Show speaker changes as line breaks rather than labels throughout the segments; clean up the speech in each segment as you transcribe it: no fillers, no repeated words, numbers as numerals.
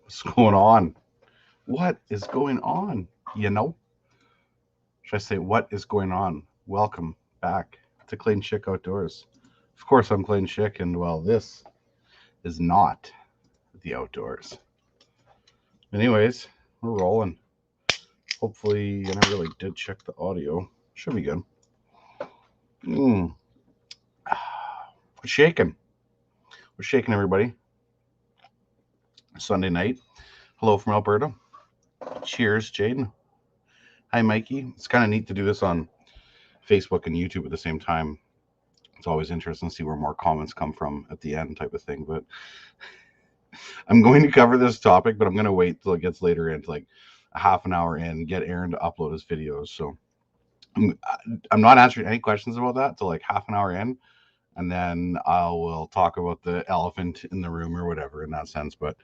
What's going on? What is going on? You know? Should I say, what is going on? Welcome back to Clayton Schick Outdoors. Of course, I'm Clayton Schick, and well, this is not the outdoors. Anyways, we're rolling. Hopefully, and I really did check the audio. Should be good. Mm. What's shaking? What's shaking, everybody? Sunday night. Hello from Alberta. Cheers, Jaden. Hi, Mikey. It's kind of neat to do this on Facebook and YouTube at the same time. It's always interesting to see where more comments come from at the end, type of thing. But I'm going to cover this topic, but I'm going to wait till it gets later into like a half an hour in, get Aaron to upload his videos. So I'm, I'm not answering any questions about that till like half an hour in, and then I will talk about the elephant in the room or whatever in that sense. But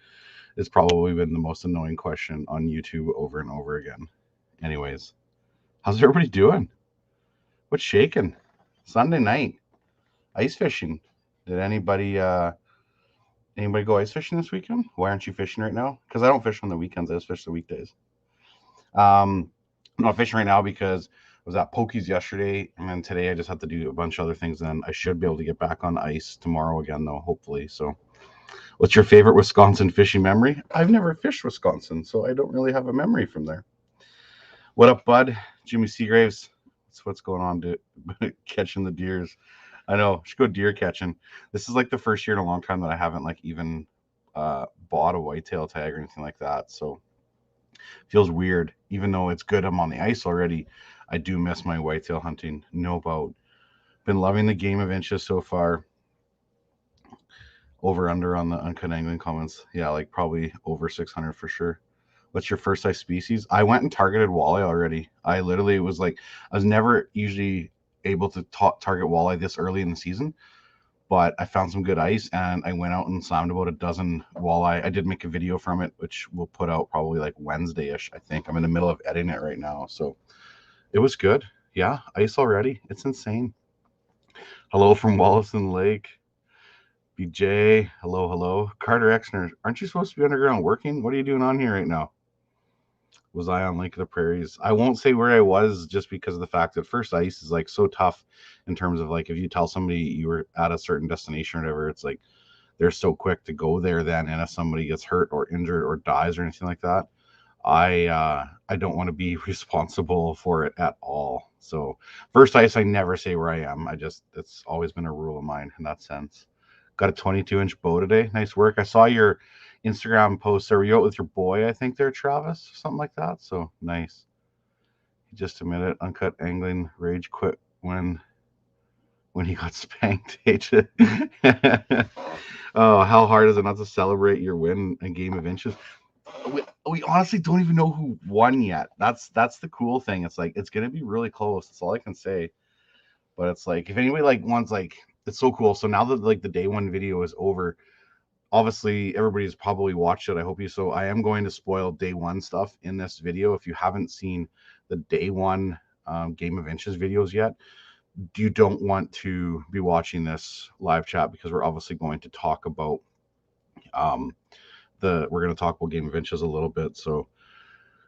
it's probably been the most annoying question on YouTube over and over again. Anyways, how's everybody doing? What's shaking? Sunday night, ice fishing. Did anybody go ice fishing this weekend? Why aren't you fishing right now? Because I don't fish on the weekends. I just fish the weekdays. Um, I'm not fishing right now because I was at Pokies yesterday, and then today I just have to do a bunch of other things. And I should be able to get back on ice tomorrow again, though, hopefully. So, what's your favorite Wisconsin fishing memory? I've never fished Wisconsin, so I don't really have a memory from there. What up, bud? Jimmy Seagraves. That's what's going on, dude. Catching the deers. I know. Should go deer catching. This is like the first year in a long time that I haven't like even bought a whitetail tag or anything like that. So feels weird. Even though it's good, I'm on the ice already. I do miss my whitetail hunting. No doubt. Been loving the game of inches so far. Over under on the uncut angling comments. Yeah, like probably over 600 for sure. What's your first ice species? I went and targeted walleye already. I literally was like, I was never usually able to target walleye this early in the season, but I found some good ice and I went out and slammed about a dozen walleye. I did make a video from it, which we'll put out probably like Wednesday ish, I think. I'm in the middle of editing it right now. So it was good. Yeah, ice already. It's insane. Hello from Wallison Lake. BJ, hello, hello. Carter Exner, aren't you supposed to be underground working? What are you doing on here right now? Was I on Lake of the Prairies? I won't say where I was just because of the fact that first ice is like so tough in terms of like if you tell somebody you were at a certain destination or whatever, it's like they're so quick to go there then, and if somebody gets hurt or injured or dies or anything like that, I don't want to be responsible for it at all. So first ice, I never say where I am. I just it's always been a rule of mine in that sense. Got a 22-inch bow today. Nice work. I saw your Instagram post. Are you out with your boy? I think there, Travis, something like that. So nice. Just a minute. Uncut angling rage quit when he got spanked. Oh, how hard is it not to celebrate your win a game of inches? We honestly don't even know who won yet. That's the cool thing. It's like it's gonna be really close. That's all I can say. But it's like if anybody like wants like it's so cool. So now that like the day one video is over, obviously everybody's probably watched it. I hope you so. I am going to spoil day one stuff in this video. If you haven't seen the day one game of inches videos yet, you don't want to be watching this live chat because we're obviously going to talk about um, we're going to talk about Game of Inches a little bit. So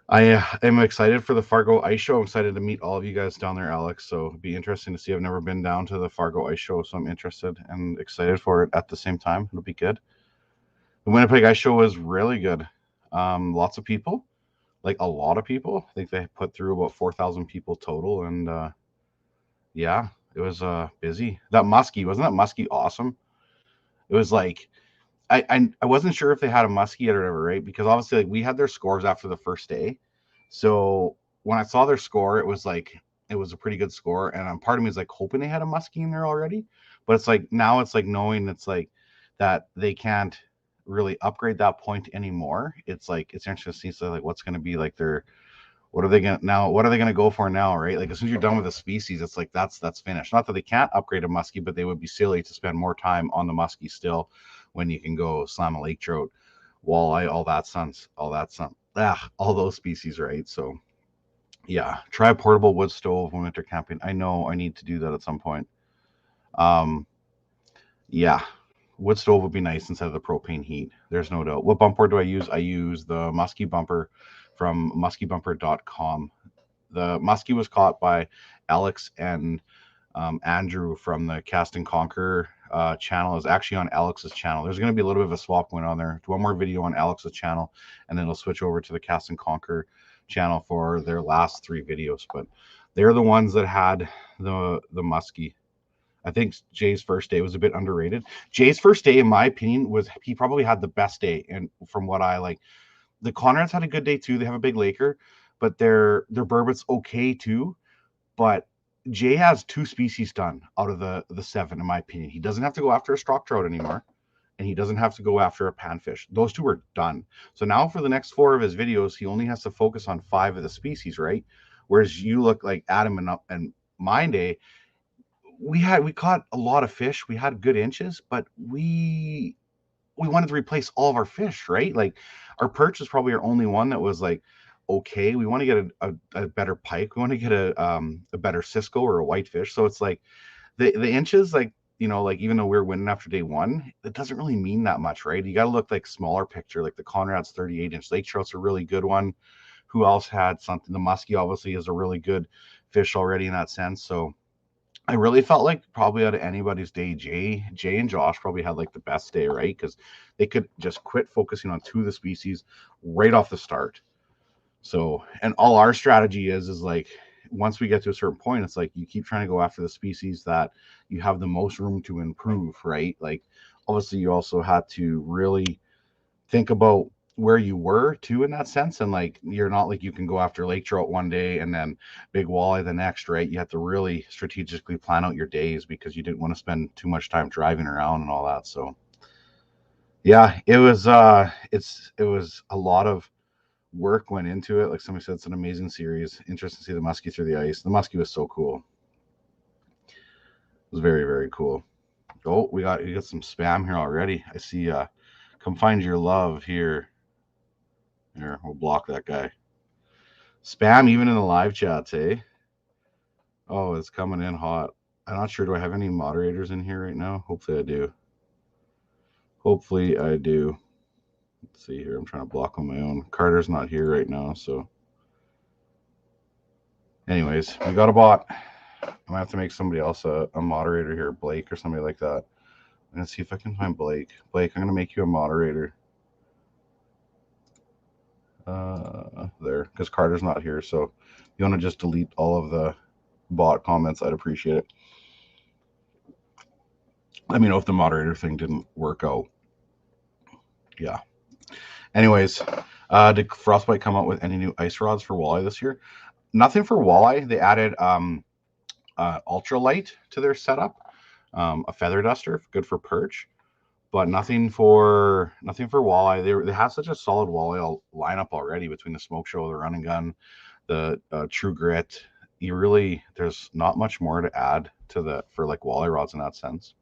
I am excited for the Fargo Ice Show. I'm excited to meet all of you guys down there, Alex. So it'd be interesting to see. I've never been down to the Fargo Ice Show, so I'm interested and excited for it at the same time. It'll be good. The Winnipeg Ice Show was really good. Lots of people, like a lot of people. I think they put through about 4,000 people total, and yeah, it was busy. That muskie wasn't that muskie awesome? It was like I wasn't sure if they had a muskie yet or whatever, right? Because obviously like we had their scores after the first day. So when I saw their score, it was like it was a pretty good score. And part of me is like hoping they had a muskie in there already. But it's like now it's like knowing it's like that they can't really upgrade that point anymore. It's like it's interesting to see like what's gonna be like their what are they gonna now? What are they gonna go for now? Right? Like as soon as you're done with a species, it's like that's finished. Not that they can't upgrade a muskie, but they would be silly to spend more time on the muskie still when you can go slam a lake trout, walleye, all those species, right? So yeah, try a portable wood stove when winter camping. I know I need to do that at some point. Um, yeah. wood stove would be nice instead of the propane heat. There's no doubt. What bump board do I use? I use the Muskie bumper from muskiebumper.com. The Muskie was caught by Alex and Andrew from the Cast and Conquer channel. Is actually on Alex's channel. There's going to be a little bit of a swap going on there. One more video on Alex's channel, and then it'll switch over to the Cast and Conquer channel for their last 3 videos. But they're the ones that had the Muskie. I think Jay's first day was a bit underrated. Jay's first day, in my opinion, was he probably had the best day. And from what I like, the Conrads had a good day too. They have a big Laker, but their bourbon's okay too. But Jay has 2 species done out of the 7, in my opinion. He doesn't have to go after a stock trout anymore, and he doesn't have to go after a panfish. Those 2 are done. So now for the next 4 of his videos, he only has to focus on 5 of the species, right? Whereas you look like Adam and my day, we caught a lot of fish. We had good inches, but we wanted to replace all of our fish, right? Like our perch is probably our only one that was like okay. We want to get a better pike. We want to get a better Cisco or a whitefish. So it's like the inches, like, you know, like even though we're winning after day 1, it doesn't really mean that much, right? You got to look like smaller picture. Like the Conrad's 38-inch lake trout's a really good one. Who else had something? The Muskie obviously is a really good fish already in that sense. So I really felt like probably out of anybody's day, Jay and Josh probably had like the best day, right? Because they could just quit focusing on 2 of the species right off the start. So, and all our strategy is like, once we get to a certain point, it's like you keep trying to go after the species that you have the most room to improve, right? Like, obviously, you also had to really think about where you were too in that sense. And like, you're not like you can go after lake trout one day and then big walleye the next, right? You have to really strategically plan out your days because you didn't want to spend too much time driving around and all that. So yeah, it was it was a lot of work went into it. Like somebody said, it's an amazing series. Interesting to see the Muskie through the ice. The Muskie was so cool. It was very, very cool. Oh, we got some spam here already. I see come find your love here. Here, we'll block that guy. Spam even in the live chats, eh? Oh, it's coming in hot. I'm not sure. Do I have any moderators in here right now? Hopefully I do. Hopefully I do. Let's see here. I'm trying to block on my own. Carter's not here right now, so. Anyways, we got a bot. I'm gonna have to make somebody else a moderator here, Blake or somebody like that. I'm gonna see if I can find Blake. Blake, I'm gonna make you a moderator. There, because Carter's not here. So if you want to just delete all of the bot comments, I'd appreciate it. Let me know if the moderator thing didn't work out. Yeah. Anyways, did Frostbite come out with any new ice rods for walleye this year? Nothing for walleye. They added ultralight to their setup, a feather duster, good for perch, but nothing for walleye. They have such a solid walleye lineup already between the Smoke Show, the Run and Gun, the True Grit. There's not much more to add to for like walleye rods in that sense.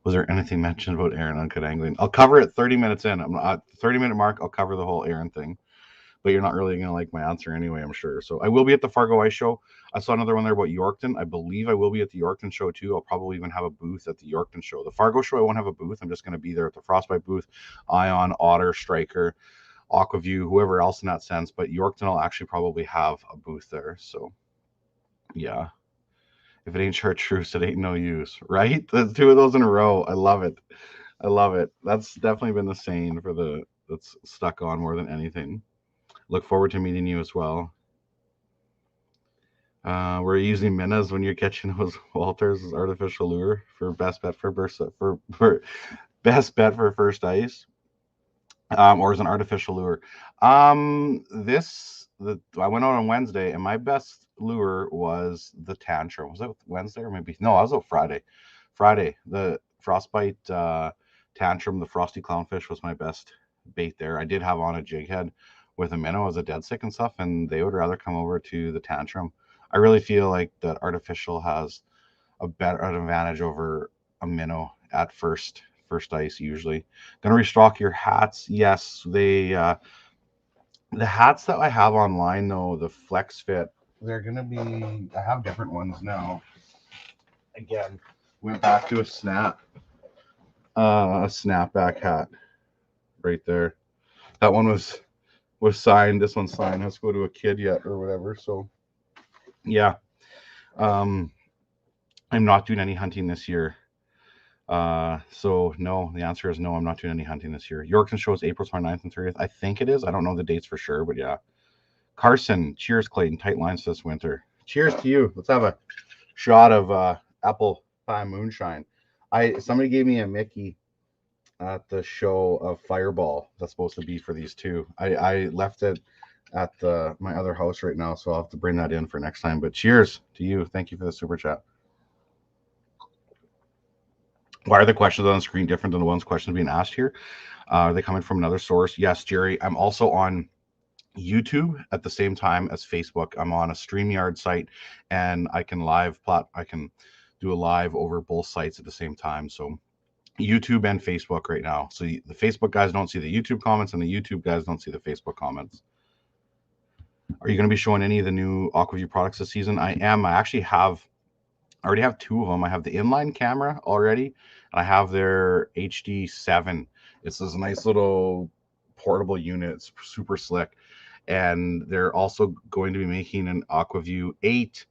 Was there anything mentioned about Aaron uncut angling? I'll cover it 30 minutes in. I'm at 30-minute mark. I'll cover the whole Aaron thing, but you're not really going to like my answer anyway, I'm sure. So I will be at the Fargo Ice Show. I saw another one there about Yorkton. I believe I will be at the Yorkton Show too. I'll probably even have a booth at the Yorkton Show. The Fargo Show, I won't have a booth. I'm just going to be there at the Frostbite booth, Ion, Otter, Striker, Aquaview, whoever else in that sense. But Yorkton will actually probably have a booth there. So yeah. If it ain't chartreuse, it ain't no use, right? The 2 of those in a row. I love it. I love it. That's definitely been the saying that's stuck on more than anything. Look forward to meeting you as well. We're using minnows when you're catching those Walters as artificial lure for best bet for best bet for first ice, or as an artificial lure. I went out on Wednesday and my best lure was the Tantrum. Was that Wednesday or maybe no? I was out Friday. The Frostbite Tantrum, the Frosty Clownfish was my best bait there. I did have on a jig head with a minnow as a dead stick and stuff, and they would rather come over to the Tantrum. I really feel like that artificial has a better advantage over a minnow at first ice usually. Gonna restock your hats. Yes, they the hats that I have online though, the Flex Fit, they're gonna be, I have different ones now. Again, went back to a snap. a snapback hat right there. That one was signed. This one's signed. Has to go to a kid yet or whatever. So yeah, um, I'm not doing any hunting this year. So no, the answer is no. I'm not doing any hunting this year. Yorkton show is April 29th and 30th. I think it is. I don't know the dates for sure, but yeah. Carson, cheers, Clayton. Tight lines this winter. Cheers to you. Let's have a shot of apple pie moonshine. Somebody gave me a Mickey at the show of Fireball. That's supposed to be for these two. I left it at my other house right now, so I'll have to bring that in for next time. But cheers to you. Thank you for the super chat. Why are the questions on the screen different than the ones questions being asked here? Are they coming from another source? Yes, Jerry. I'm also on YouTube at the same time as Facebook. I'm on a StreamYard site, and I can do a live over both sites at the same time. So YouTube and Facebook right now. So the Facebook guys don't see the YouTube comments, and the YouTube guys don't see the Facebook comments. Are you going to be showing any of the new Aqua-Vu products this season? I am. I already have two of them. I have the inline camera already, and I have their HD7. It's this nice little portable unit. It's super slick. And they're also going to be making an Aqua-Vu 8,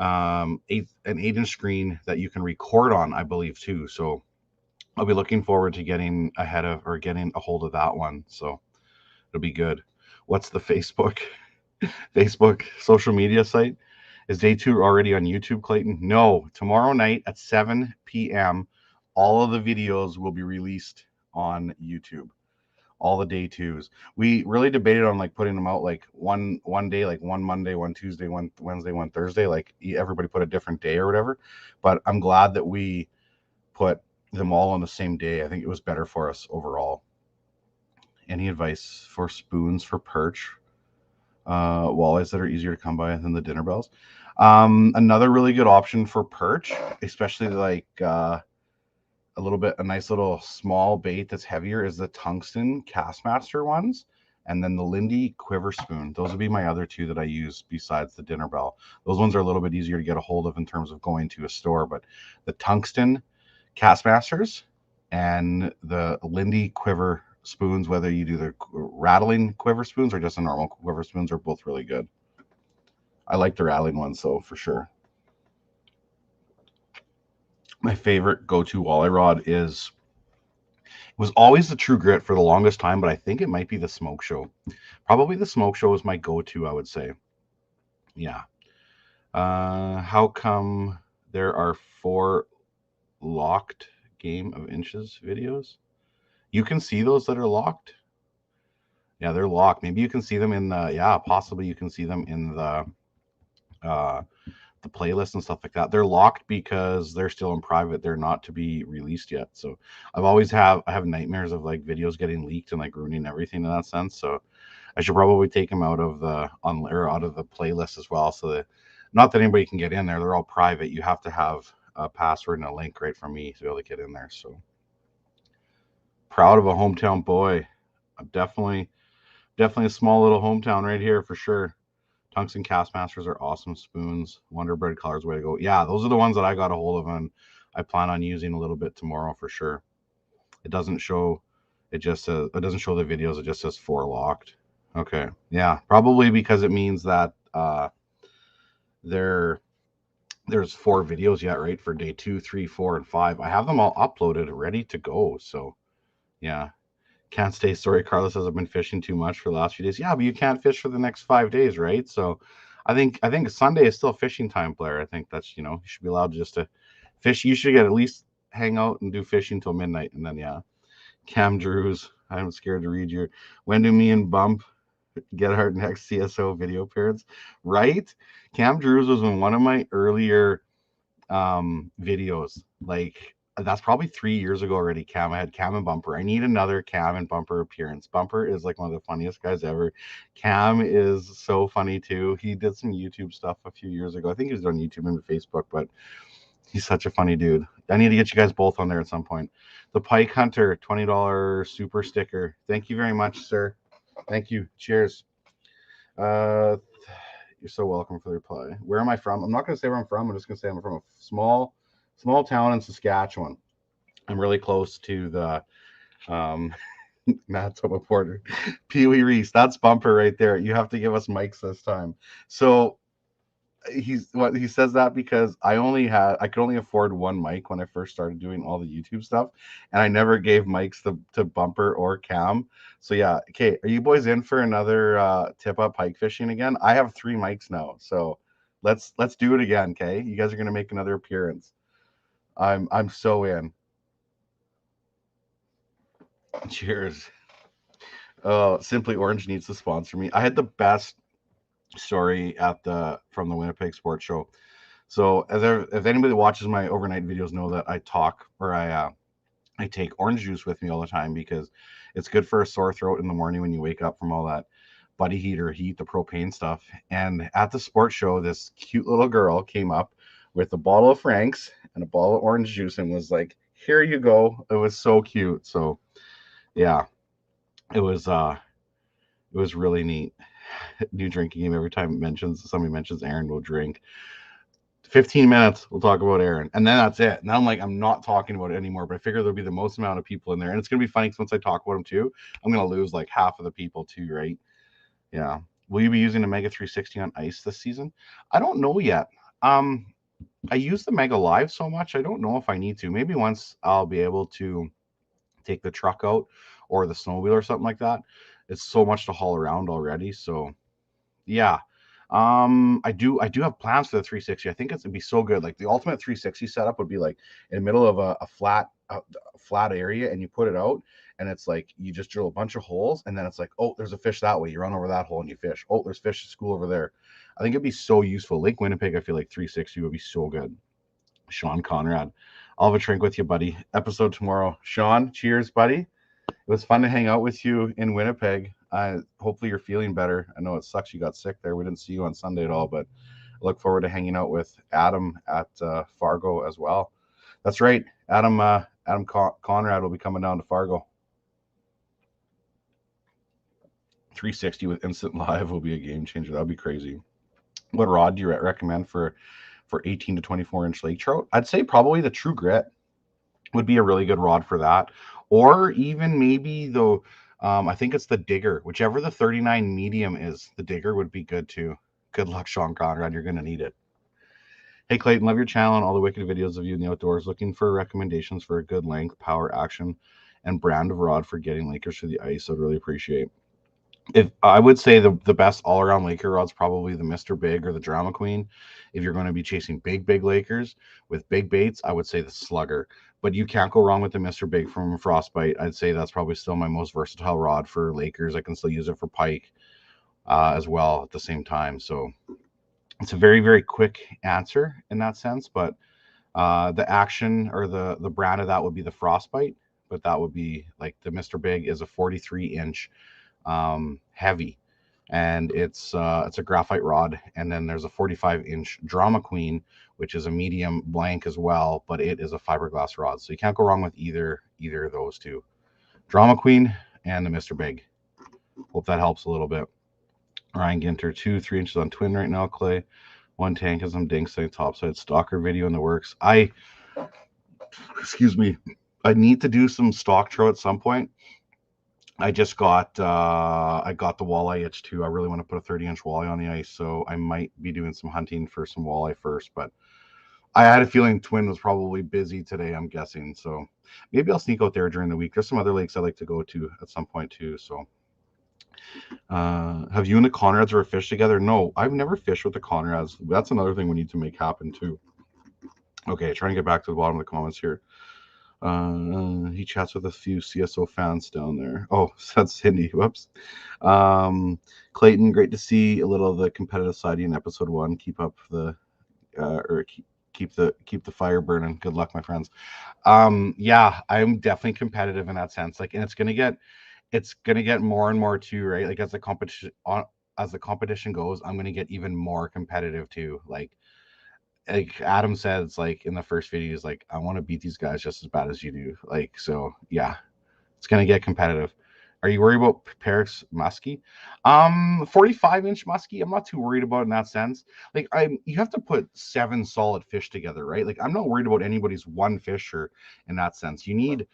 an 8-inch screen that you can record on, I believe, too. So I'll be looking forward to getting a hold of that one. So it'll be good. What's the Facebook social media site? Is day 2 already on YouTube, Clayton? No, tomorrow night at 7 p.m. all of the videos will be released on YouTube. All the day 2s. We really debated on like putting them out like one day, like one Monday, one Tuesday, one Wednesday, one Thursday, like everybody put a different day or whatever. But I'm glad that we put them all on the same day. I think it was better for us overall. Any advice for spoons for perch? Walleyes that are easier to come by than the dinner bells. Another really good option for perch, especially like a nice little small bait that's heavier, is the tungsten Castmaster ones, and then the Lindy quiver spoon. Those would be my other two that I use besides the dinner bell. Those ones are a little bit easier to get a hold of in terms of going to a store, but the tungsten Castmasters and the Lindy quiver spoons, whether you do the rattling quiver spoons or just the normal quiver spoons, are both really good. I like the rattling ones though, for sure. My favorite go-to walleye rod was always the True Grit for the longest time, but I think it might be the Smoke Show. Probably the Smoke Show is my go-to, I would say. Yeah. How come there are 4 locked Game of Inches videos? You can see those that are locked. Yeah, they're locked. Maybe you can see them in possibly you can see them in the playlist and stuff like that. They're locked because they're still in private. They're not to be released yet. So I have nightmares of like videos getting leaked and like ruining everything in that sense. So I should probably take them out of the playlist as well. So that not that anybody can get in there. They're all private. You have to have a password and a link right for me to be able to get in there. So proud of a hometown boy. I'm definitely a small little hometown right here for sure. Tungsten Castmasters are awesome spoons. Wonder Bread colors, way to go. Yeah, those are the ones that I got a hold of, and I plan on using a little bit tomorrow for sure. It doesn't show. It doesn't show the videos. It just says 4 locked. Okay, yeah, probably because it means that there's 4 videos yet, right, for day 2, 3, 4, and 5. I have them all uploaded, ready to go. So yeah. Can't stay. Sorry, Carlos says I've been fishing too much for the last few days. Yeah, but you can't fish for the next 5 days, right? So I think Sunday is still fishing time, Blair. I think that's, you should be allowed just to fish. You should get at least hang out and do fishing till midnight. And then, yeah. Cam Drews, I'm scared to read your when do me and Bump get our next CSO video appearance? Right? Cam Drews was in one of my earlier videos. Like, that's probably 3 years ago already. Cam, I had Cam and Bumper. I need another Cam and Bumper appearance. Bumper is like one of the funniest guys ever. Cam is so funny too. He did some YouTube stuff a few years ago. I think he was on YouTube and Facebook, but he's such a funny dude. I need to get you guys both on there at some point. The Pike Hunter $20 super sticker. Thank you very much, sir. Thank you. Cheers. You're so welcome for the reply. Where am I from? I'm not going to say where I'm from. I'm just going to say I'm from a small town in Saskatchewan. I'm really close to the um Manitoba Porter. Pee Wee Reese. That's bumper right there. You have to give us mics this time. So he says that because I could only afford one mic when I first started doing all the YouTube stuff, and I never gave mics to Bumper or Cam. So yeah, okay, are you boys in for another tip up pike fishing again? I have three mics now, so let's do it again. Okay, you guys are gonna make another appearance. I'm so in. Cheers. Simply Orange needs to sponsor me. I had the best story at the from the Winnipeg Sports Show. So if anybody watches my overnight videos know that I talk or I take orange juice with me all the time because it's good for a sore throat in the morning when you wake up from all that buddy heat or heat, the propane stuff. And at the sports show, this cute little girl came up with a bottle of Frank's and a bottle of orange juice and was like, "Here you go." It was so cute. So yeah, it was really neat. New drinking game every time somebody mentions Aaron will drink. 15 minutes we'll talk about Aaron, and then that's it. Now I'm not talking about it anymore, but I figure there'll be the most amount of people in there, and it's gonna be funny because once I talk about him too, I'm gonna lose like half of the people too, right? Yeah. Will you be using the Mega 360 on ice this season? I don't know yet. um I use the Mega Live so much, I don't know if I need to. Maybe once I'll be able to take the truck out or the snowmobile or something like that. It's so much to haul around already, so yeah. I do have plans for the 360. I think it'd be so good. Like the ultimate 360 setup would be like in the middle of a flat area, and you put it out, and it's like you just drill a bunch of holes, and then it's like, oh, there's a fish that way. You run over that hole and you fish. Oh, there's fish at school over there. I think it'd be so useful. Lake Winnipeg, I feel like 360 would be so good. Sean Conrad, I'll have a drink with you, buddy. Episode tomorrow. Sean, cheers, buddy. It was fun to hang out with you in Winnipeg. Hopefully you're feeling better. I know it sucks you got sick there. We didn't see you on Sunday at all, but I look forward to hanging out with Adam at Fargo as well. That's right, Adam Conrad will be coming down to Fargo. 360 with instant live will be a game changer. That'd be crazy. What rod do you recommend for 18 to 24-inch lake trout? I'd say probably the True Grit would be a really good rod for that. Or even maybe the I think it's the Digger, whichever the 39 medium is, the Digger would be good too. Good luck, Sean Conrad. You're gonna need it. Hey Clayton, love your channel and all the wicked videos of you in the outdoors. Looking for recommendations for a good length, power, action, and brand of rod for getting Lakers to the ice. I'd really appreciate. If I would say the best all around Laker rod's probably the Mr. Big or the Drama Queen. If you're going to be chasing big Lakers with big baits, I would say the Slugger. But you can't go wrong with the Mr. Big from Frostbite. I'd say that's probably still my most versatile rod for Lakers. I can still use it for pike as well at the same time. So it's a very quick answer in that sense. But the action or the brand of that would be the Frostbite. But that would be like the Mr. Big is a 43-inch heavy, and it's a graphite rod, and then there's a 45-inch Drama Queen, which is a medium blank as well, but it is a fiberglass rod, so you can't go wrong with either of those two, Drama Queen and the Mr. Big. Hope that helps a little bit. Ryan Ginter, 3 inches on twin right now, Clay. One tank has some dinks saying topside stalker video in the works. Excuse me, I need to do some stock trout at some point. I just got the walleye itch too. I really want to put a 30-inch walleye on the ice, so I might be doing some hunting for some walleye first. But I had a feeling Twin was probably busy today, I'm guessing. So maybe I'll sneak out there during the week. There's some other lakes I like to go to at some point too. So have you and the Conrads ever fished together? No, I've never fished with the Conrads. That's another thing we need to make happen too. Okay, trying to get back to the bottom of the comments here. He chats with a few CSO fans down there. Oh, that's Cindy. Whoops. Clayton, great to see a little of the competitive side in episode 1. Keep up the keep the fire burning. Good luck, my friends. Yeah, I'm definitely competitive in that sense. Like, and it's gonna get more and more too, right? Like as the competition goes, I'm gonna get even more competitive too. Like Adam says, like in the first video, he's like, I want to beat these guys just as bad as you do. Like, so yeah, it's gonna get competitive. Are you worried about Paris muskie? 45-inch muskie. I'm not too worried about in that sense. Like you have to put 7 solid fish together, right? Like I'm not worried about anybody's one fisher in that sense. You need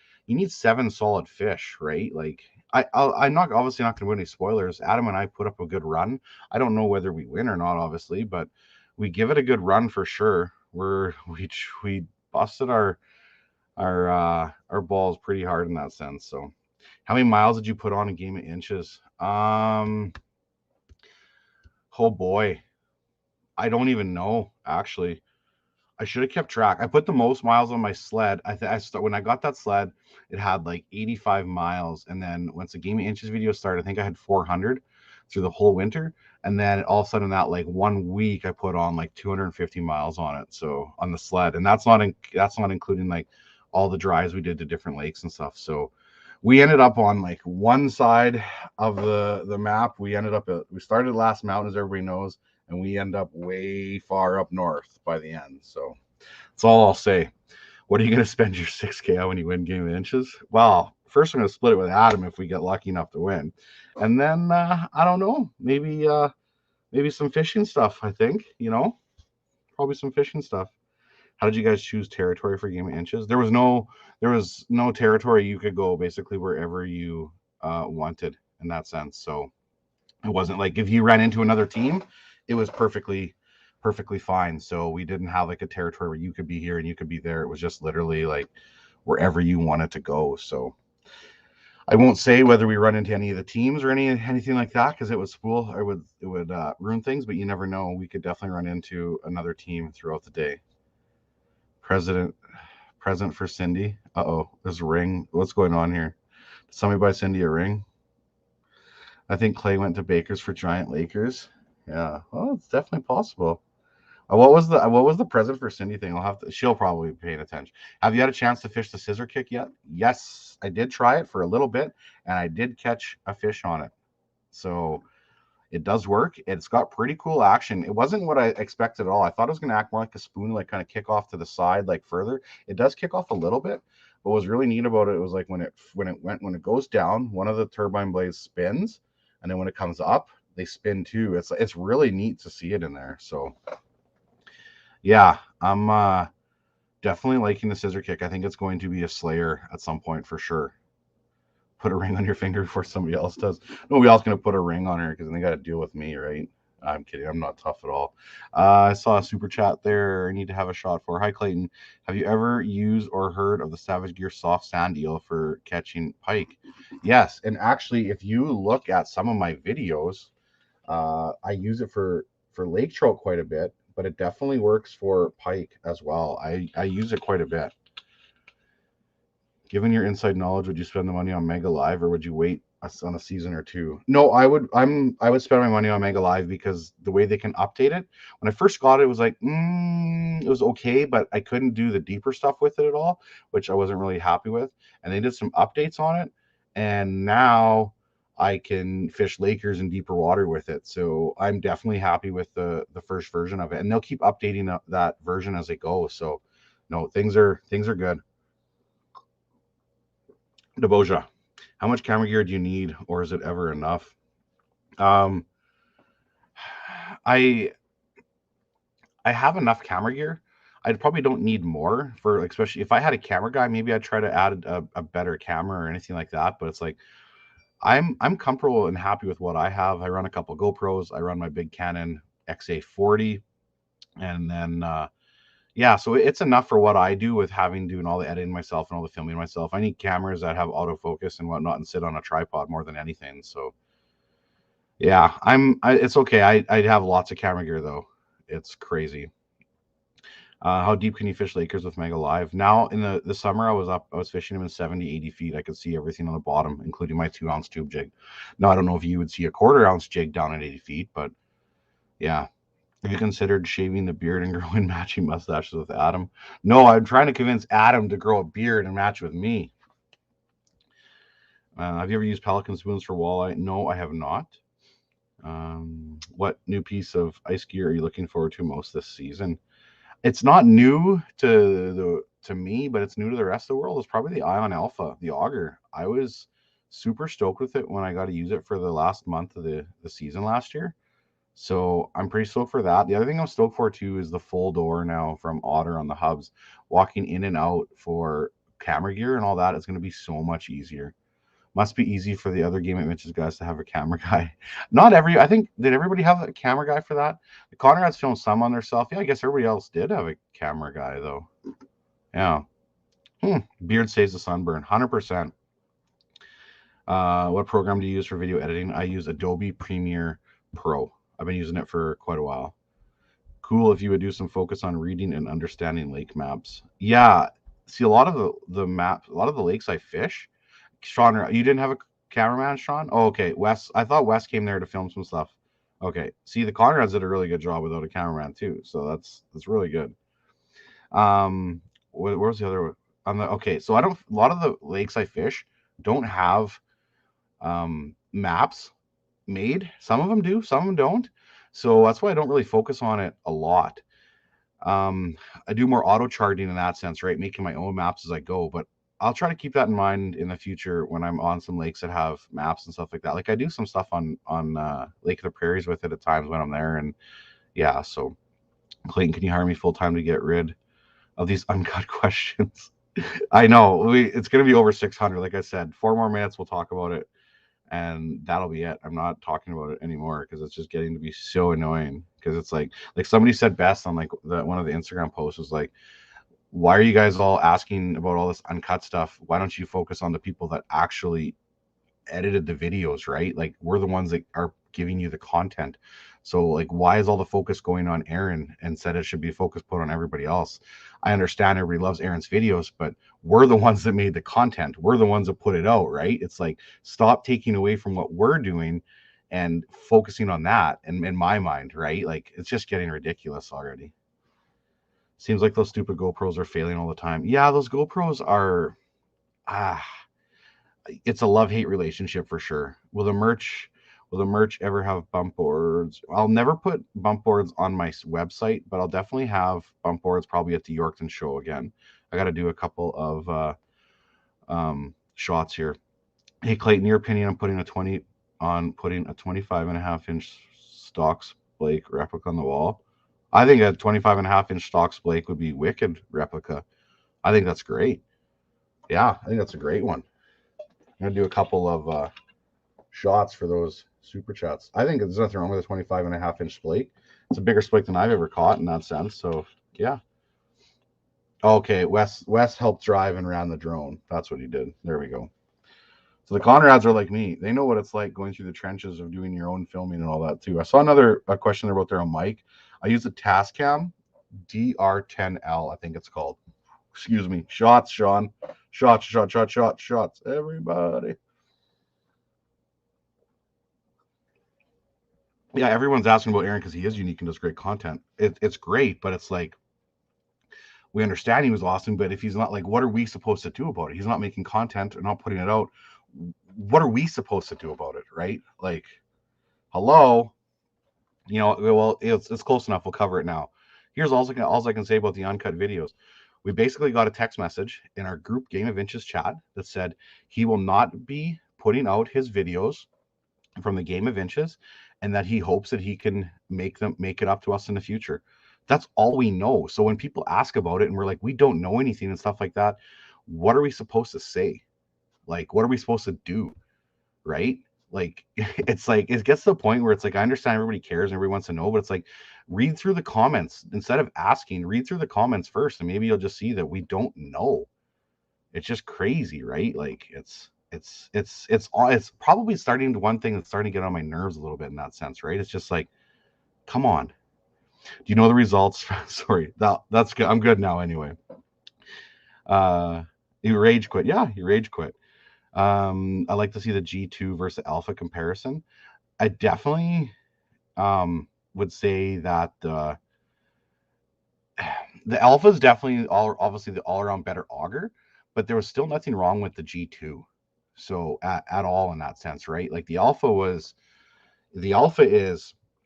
7 solid fish, right? Like I'm not obviously not going to win any spoilers. Adam and I put up a good run. I don't know whether we win or not, obviously, but we give it a good run for sure. We busted our balls pretty hard in that sense. So how many miles did you put on a game of inches? Oh boy, I don't even know actually. I should have kept track. I put the most miles on my sled. When I got that sled, it had like 85 miles, and then once the game of inches video started, I think I had 400 through the whole winter, and then all of a sudden that like 1 week I put on like 250 miles on it. So on the sled, and that's not including like all the drives we did to different lakes and stuff. So we ended up on like one side of the map. We started Last Mountain, as everybody knows, and we end up way far up north by the end. So that's all I'll say. What are you going to spend your 6K on when you win game of inches? Well, first I'm going to split it with Adam if we get lucky enough to win, and then I don't know, maybe some fishing stuff. I think probably some fishing stuff. How did you guys choose territory for game of inches? There was no territory. You could go basically wherever you wanted in that sense. So it wasn't like if you ran into another team, it was perfectly fine. So we didn't have like a territory where you could be here and you could be there. It was just literally like wherever you wanted to go. So I won't say whether we run into any of the teams or anything like that because it would spool or it would ruin things. But you never know. We could definitely run into another team throughout the day. President Present for Cindy. Uh-oh, there's a ring. What's going on here? Did somebody buy Cindy a ring? I think Clay went to Baker's for Giant Lakers. Yeah, well, it's definitely possible. What was the present for Cindy thing? She'll probably be paying attention. Have you had a chance to fish the scissor kick yet? Yes, I did try it for a little bit, and I did catch a fish on it. So it does work. It's got pretty cool action. It wasn't what I expected at all. I thought it was going to act more like a spoon, like kind of kick off to the side, like further. It does kick off a little bit, but what was really neat about it was like when it goes down, one of the turbine blades spins, and then when it comes up, they spin too. It's really neat to see it in there. So yeah, I'm definitely liking the scissor kick. I think it's going to be a slayer at some point for sure. Put a ring on your finger before somebody else does. Nobody else going to put a ring on her because they got to deal with me, right? I'm kidding. I'm not tough at all. I saw a super chat there. I need to have a shot for. Hi, Clayton. Have you ever used or heard of the Savage Gear soft sand eel for catching pike? Yes. And actually, if you look at some of my videos, I use it for lake trout quite a bit, but it definitely works for pike as well. I use it quite a bit. Given your inside knowledge, would you spend the money on Mega Live or would you wait on a season or two? No, I would spend my money on Mega Live because the way they can update it. When I first got it, it was like it was okay, but I couldn't do the deeper stuff with it at all, which I wasn't really happy with. And they did some updates on it, and now I can fish Lakers in deeper water with it. So I'm definitely happy with the first version of it, and they'll keep updating that version as they go. So no, things are good. Deboja, how much camera gear do you need, or is it ever enough? Um, I I have enough camera gear. I probably don't need more for like, especially if I had a camera guy, maybe I'd try to add a better camera or anything like that. But it's like I'm comfortable and happy with what I have. I run a couple GoPros. I run my big Canon XA40, and then yeah, so it's enough for what I do with having doing all the editing myself and all the filming myself. I need cameras that have autofocus and whatnot and sit on a tripod more than anything. So yeah, it's okay. I'd have lots of camera gear though. It's crazy. How deep can you fish Lakers with Mega Live? Now in the summer, I was fishing them in 70, 80 feet. I could see everything on the bottom, including my 2 ounce tube jig. Now I don't know if you would see a quarter-ounce jig down at 80 feet, but yeah. Have you considered shaving the beard and growing matching mustaches with Adam? No, I'm trying to convince Adam to grow a beard and match with me. Have you ever used Pelican spoons for walleye? No, I have not. What new piece of ice gear are you looking forward to most this season? It's not new to me, but it's new to the rest of the world. It's probably the Ion Alpha, the auger. I was super stoked with it when I got to use it for the last month of the season last year. So I'm pretty stoked for that. The other thing I'm stoked for too is the full door now from Otter on the hubs. Walking in and out for camera gear and all that is going to be so much easier. Must be easy for the other Game at Mitch's guys to have a camera guy. Not every, I think, did everybody have a camera guy for that? The Conrads filmed some on their self. Yeah, I guess everybody else did have a camera guy though. Yeah. Beard saves the sunburn, 100%. What program do you use for video editing? I use Adobe Premiere Pro. I've been using it for quite a while. Cool if you would do some focus on reading and understanding lake maps. Yeah, see a lot of the maps, a lot of the lakes I fish. Sean, you didn't have a cameraman, Sean? Oh, okay. Wes, I thought Wes came there to film some stuff. Okay. See, the Conrads did a really good job without a cameraman too, so that's really good. Where was the other on the? Okay, so I don't. A lot of the lakes I fish don't have maps made. Some of them do, some of them don't. So that's why I don't really focus on it a lot. I do more auto charting in that sense, right? Making my own maps as I go, but I'll try to keep that in mind in the future when I'm on some lakes that have maps and stuff like that. Like I do some stuff on Lake of the Prairies with it at times when I'm there, and yeah. So Clayton, can you hire me full time to get rid of these uncut questions? I know it's going to be over 600. Like I said, 4 more minutes, we'll talk about it, and that'll be it. I'm not talking about it anymore because it's just getting to be so annoying. Because it's like somebody said best on like one of the Instagram posts was like, why are you guys all asking about all this uncut stuff? Why don't you focus on the people that actually edited the videos, right? Like we're the ones that are giving you the content. So like why is all the focus going on Aaron instead it should be focus put on everybody else? I understand everybody loves Aaron's videos, but we're the ones that made the content. We're the ones that put it out, right? It's like stop taking away from what we're doing and focusing on that. And in my mind, right? Like it's just getting ridiculous already. Seems like those stupid GoPros are failing all the time. Yeah, those GoPros are it's a love-hate relationship for sure. Will the merch ever have bump boards? I'll never put bump boards on my website, but I'll definitely have bump boards probably at the Yorkton show again. I got to do a couple of shots here. Hey Clayton, your opinion on putting a 25 and a half inch Stocks Blake replica on the wall? I think a 25 and a half inch Stocks Blake would be wicked replica. I think that's great. Yeah, I think that's a great one. I'm gonna do a couple of shots for those super chats. I think there's nothing wrong with a 25 and a half inch splake. It's a bigger splake than I've ever caught in that sense. So yeah. Okay, Wes helped drive and ran the drone. That's what he did. There we go. So the Conrads are like me. They know what it's like going through the trenches of doing your own filming and all that too. I saw another question there about there on Mike. I use a Tascam DR10L, I think it's called. Excuse me. Shots, Sean. Shots. Everybody. Yeah, everyone's asking about Aaron because he is unique and does great content. It's great, but it's like we understand he was awesome, but if he's not, like, what are we supposed to do about it? He's not making content or not putting it out. What are we supposed to do about it, right? Like, hello, well, it's close enough. We'll cover it now. Here's all I can say about the uncut videos. We basically got a text message in our group Game of Inches chat that said he will not be putting out his videos from the Game of Inches, and that he hopes that he can make it up to us in the future. That's all we know. So when people ask about it and we're like, we don't know anything and stuff like that, what are we supposed to say? Like, what are we supposed to do? Right? Like, it's like, it gets to the point where it's like, I understand everybody cares and everybody wants to know, but it's like, read through the comments instead of asking, read through the comments first, and maybe you'll just see that we don't know. It's just crazy, right? Like, it's probably starting to one thing that's starting to get on my nerves a little bit in that sense, right? It's just like, come on. Do you know the results? Sorry, that's good. I'm good now anyway. You rage quit. Yeah, you rage quit. I like to see the G2 versus Alpha comparison. I definitely would say that the Alpha is definitely obviously the all-around better auger, but there was still nothing wrong with the G2. So at all in that sense, right? Like the Alpha is,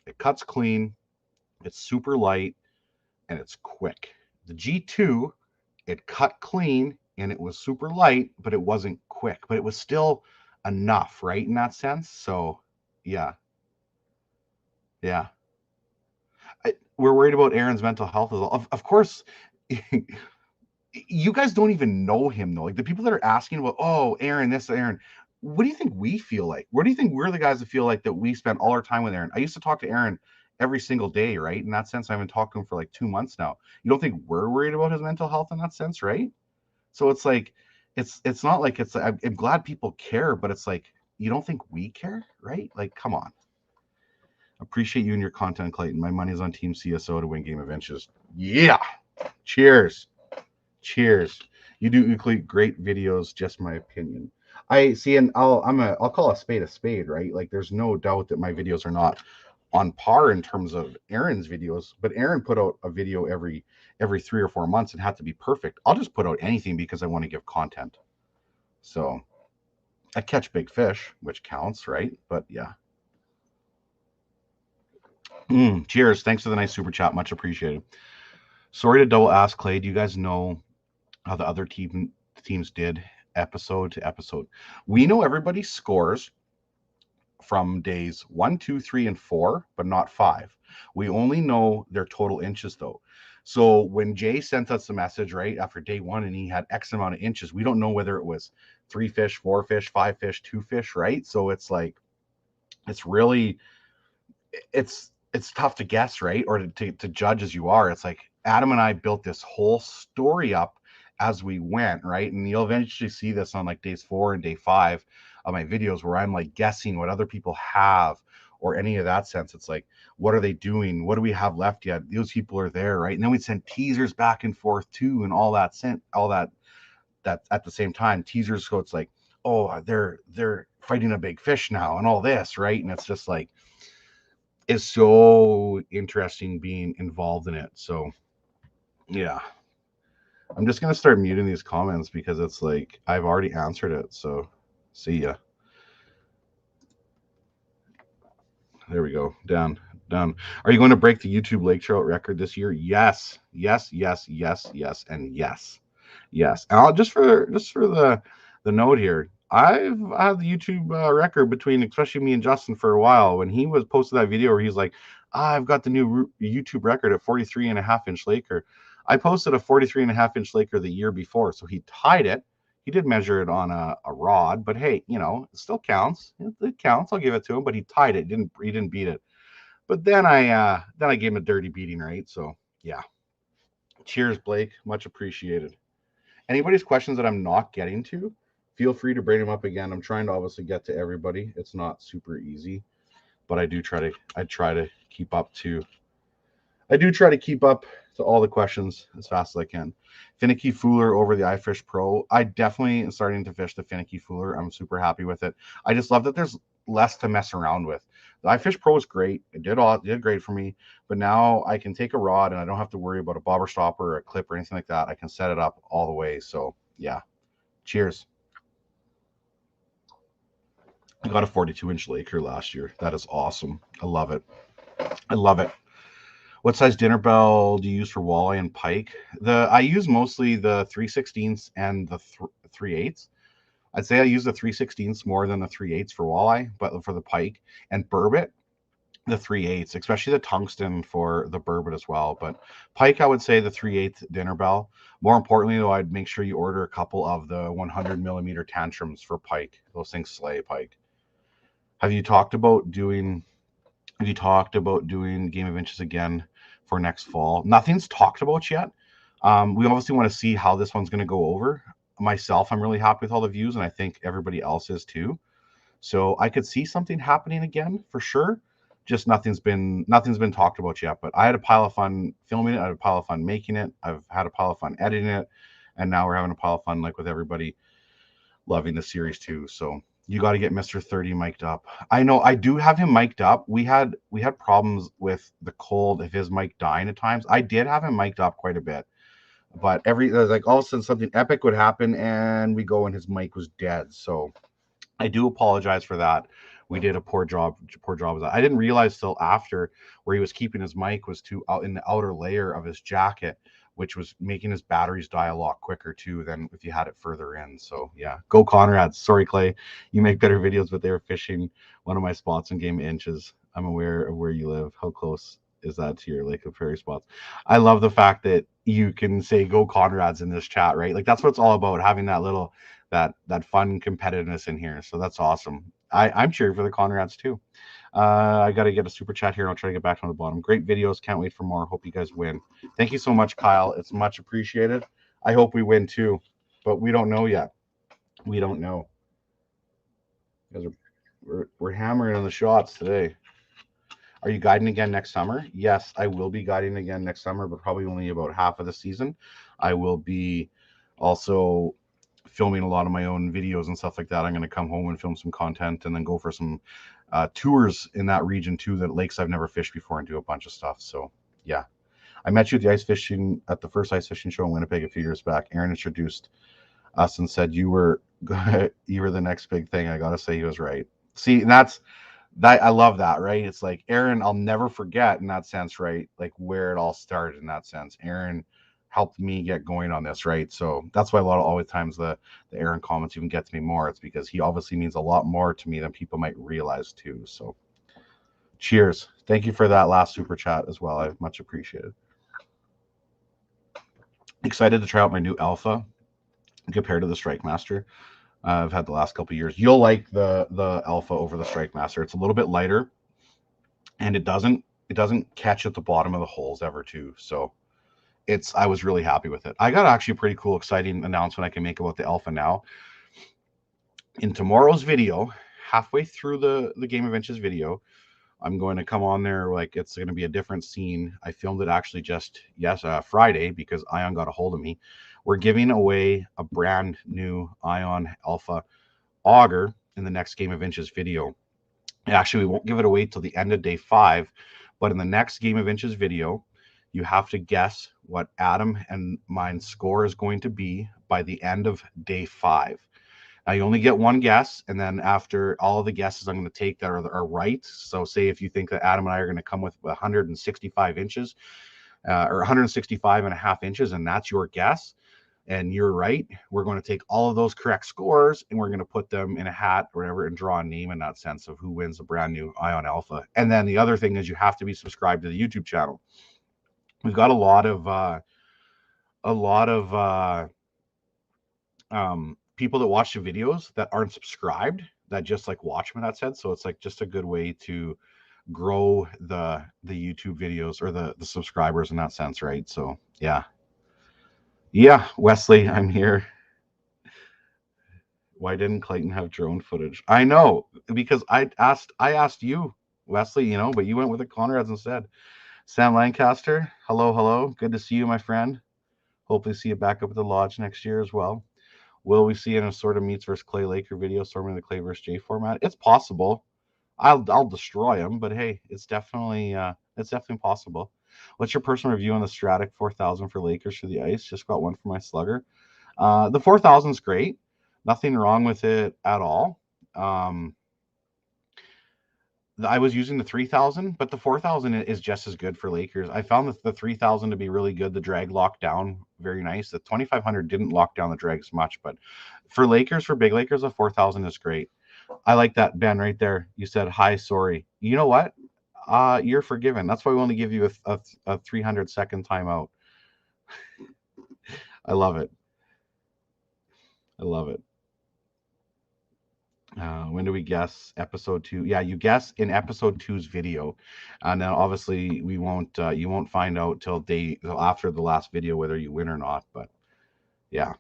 it cuts clean, it's super light, and it's quick. The G2, it cut clean and it was super light, but it wasn't quick, but it was still enough, right? In that sense. So yeah, yeah. We're worried about Aaron's mental health as well. Of course, you guys don't even know him though. Like the people that are asking about, oh, Aaron, this, Aaron. What do you think we feel like? What do you think we're the guys that feel like that we spend all our time with Aaron? I used to talk to Aaron every single day, right? In that sense, I haven't talked to him for like 2 months now. You don't think we're worried about his mental health in that sense, right? So it's like, it's not like it's. I'm glad people care, but it's like you don't think we care, right? Like, come on. Appreciate you and your content, Clayton. My money's on Team CSO to win Game of Inches. Yeah. Cheers. Cheers. You do great videos, just my opinion. I see, and I'll call a spade, right? Like there's no doubt that my videos are not on par in terms of Aaron's videos, but Aaron put out a video every 3 or 4 months and had to be perfect. I'll just put out anything because I want to give content. So I catch big fish, which counts, right? But yeah. Cheers. Thanks for the nice super chat. Much appreciated. Sorry to double ask, Clay. Do you guys know how the other teams did episode to episode? We know everybody's scores from days 1, 2, 3, and 4, but not 5. We only know their total inches though. So when Jay sent us the message right after day 1 and he had X amount of inches, we don't know whether it was 3 fish, 4 fish, 5 fish, 2 fish, right? So it's like it's really it's tough to guess, right? Or to judge as you are. It's like Adam and I built this whole story up as we went, right? And you'll eventually see this on like days 4 and day 5 of my videos where I'm like guessing what other people have or any of that sense. It's like, what are they doing? What do we have left yet? Those people are there, right? And then we'd send teasers back and forth too, and all that that at the same time. Teasers, so it's like, oh, they're fighting a big fish now and all this, right? And it's just like is so interesting being involved in it. So yeah, I'm just gonna start muting these comments because it's like I've already answered it. So see ya. There we go. Done. Are you going to break the YouTube lake trout record this year? Yes, yes, yes, yes, yes, and yes, yes. And I'll just for the note here. I've had the YouTube record between especially me and Justin for a while. When he was posted that video where he's like, I've got the new YouTube record at 43.5 inch laker. I posted a 43.5 inch laker the year before, so he tied it. He did measure it on a rod, but hey, it still counts. It counts. I'll give it to him. But he tied it. He didn't beat it. But then I gave him a dirty beating, right? So yeah. Cheers, Blake. Much appreciated. Anybody's questions that I'm not getting to, feel free to bring them up again. I'm trying to obviously get to everybody. It's not super easy, but I try to keep up to all the questions as fast as I can. Finicky Fooler over the iFish Pro. I definitely am starting to fish the Finicky Fooler. I'm super happy with it. I just love that there's less to mess around with. The iFish Pro is great. It did great for me, but now I can take a rod and I don't have to worry about a bobber stopper or a clip or anything like that. I can set it up all the way. So yeah, cheers. I got a 42-inch laker last year. That is awesome. I love it. I love it. What size dinner bell do you use for walleye and pike? I use mostly the 3/16 and the 3/8. I'd say I use the 3/16 more than the 3/8 for walleye, but for the pike and burbot, the 3/8, especially the tungsten for the burbot as well. But pike, I would say the 3/8 dinner bell. More importantly, though, I'd make sure you order a couple of the 100 millimeter tantrums for pike. Those things slay pike. Have you talked about doing Game of Inches again for next fall? Nothing's talked about yet. We obviously want to see how this one's going to go over. Myself, I'm really happy with all the views, and I think everybody else is too. So I could see something happening again for sure. Just nothing's been talked about yet. But I had a pile of fun filming it. I had a pile of fun making it. I've had a pile of fun editing it, and now we're having a pile of fun like with everybody loving the series too. So you got to get Mr. 30 mic'd up. I know I do have him mic'd up. We had problems with the cold of his mic dying at times. I did have him mic'd up quite a bit, but like all of a sudden something epic would happen and we go and his mic was dead. So I do apologize for that. We did a poor job of that. I didn't realize till after where he was keeping his mic was too out in the outer layer of his jacket which was making his batteries die a lot quicker too than if you had it further in. So yeah, go Conrads. Sorry, Clay, you make better videos, but they were fishing one of my spots in Game of Inches. I'm aware of where you live. How close is that to your Lake of Prairie spots? I love the fact that you can say go Conrads in this chat, right? Like that's what it's all about, having that little that fun competitiveness in here. So that's awesome. I'm cheering for the Conrads too. I got to get a super chat here. I'll try to get back on the bottom. Great videos. Can't wait for more. Hope you guys win. Thank you so much, Kyle. It's much appreciated. I hope we win too, but we don't know yet. We don't know. We're hammering on the shots today. Are you guiding again next summer? Yes, I will be guiding again next summer, but probably only about half of the season. I will be also filming a lot of my own videos and stuff like that. I'm going to come home and film some content and then go for some tours in that region too, that lakes I've never fished before, and do a bunch of stuff. So yeah, I met you at the ice fishing at the first ice fishing show in Winnipeg a few years back. Aaron introduced us and said you were you were the next big thing. I gotta say he was right. See, and that's that, I love that, right? It's like Aaron, I'll never forget in that sense, right? Like where it all started in that sense. Aaron helped me get going on this, right? So that's why always times the Aaron comments even get to me more. It's because he obviously means a lot more to me than people might realize too. So cheers. Thank you for that last super chat as well. I much appreciated. Excited to try out my new Alpha compared to the Strike Master. I've had the last couple of years. You'll like the Alpha over the Strike Master. It's a little bit lighter, and it doesn't catch at the bottom of the holes ever too. So I was really happy with it. I got actually a pretty cool, exciting announcement I can make about the Alpha now. In tomorrow's video, halfway through the Game of Inches video, I'm going to come on there, like it's going to be a different scene. I filmed it actually just Friday because Ion got a hold of me. We're giving away a brand new Ion Alpha auger in the next Game of Inches video. Actually, we won't give it away till the end of day 5, but in the next Game of Inches video, you have to guess what Adam and mine's score is going to be by the end of day 5. Now you only get one guess, and then after all of the guesses I'm going to take that are right. So say if you think that Adam and I are going to come with 165 inches or 165 and a half inches, and that's your guess, and you're right, we're going to take all of those correct scores and we're going to put them in a hat or whatever and draw a name in that sense of who wins the brand new Ion Alpha. And then the other thing is you have to be subscribed to the YouTube channel. We've got a lot of people that watch the videos that aren't subscribed, that just like watch them in that sense. So it's like just a good way to grow the YouTube videos or the subscribers in that sense, right? So yeah, Wesley, I'm here. Why didn't Clayton have drone footage? I know, because I asked you, Wesley, but you went with the Conrads instead. Sam Lancaster, hello, good to see you, my friend. Hopefully see you back up at the lodge next year as well. Will we see an assorted meats versus Clay Laker video storming the Clay versus Jay format? It's possible. I'll destroy them, but hey, it's definitely possible. What's your personal review on the Stratic 4000 for Lakers for the ice? Just got one for my slugger. The 4000 is great. Nothing wrong with it at all. I was using the 3000, but the 4000 is just as good for Lakers. I found the 3000 to be really good. The drag locked down very nice. The 2500 didn't lock down the drag as much, but for Lakers, for big Lakers, the 4000 is great. I like that, Ben, right there. You said, hi, sorry. You know what? You're forgiven. That's why we only give you a 300-second timeout. I love it. When do we guess episode 2? Yeah, you guess in episode 2's video, and then obviously we won't. You won't find out till after the last video whether you win or not. But yeah,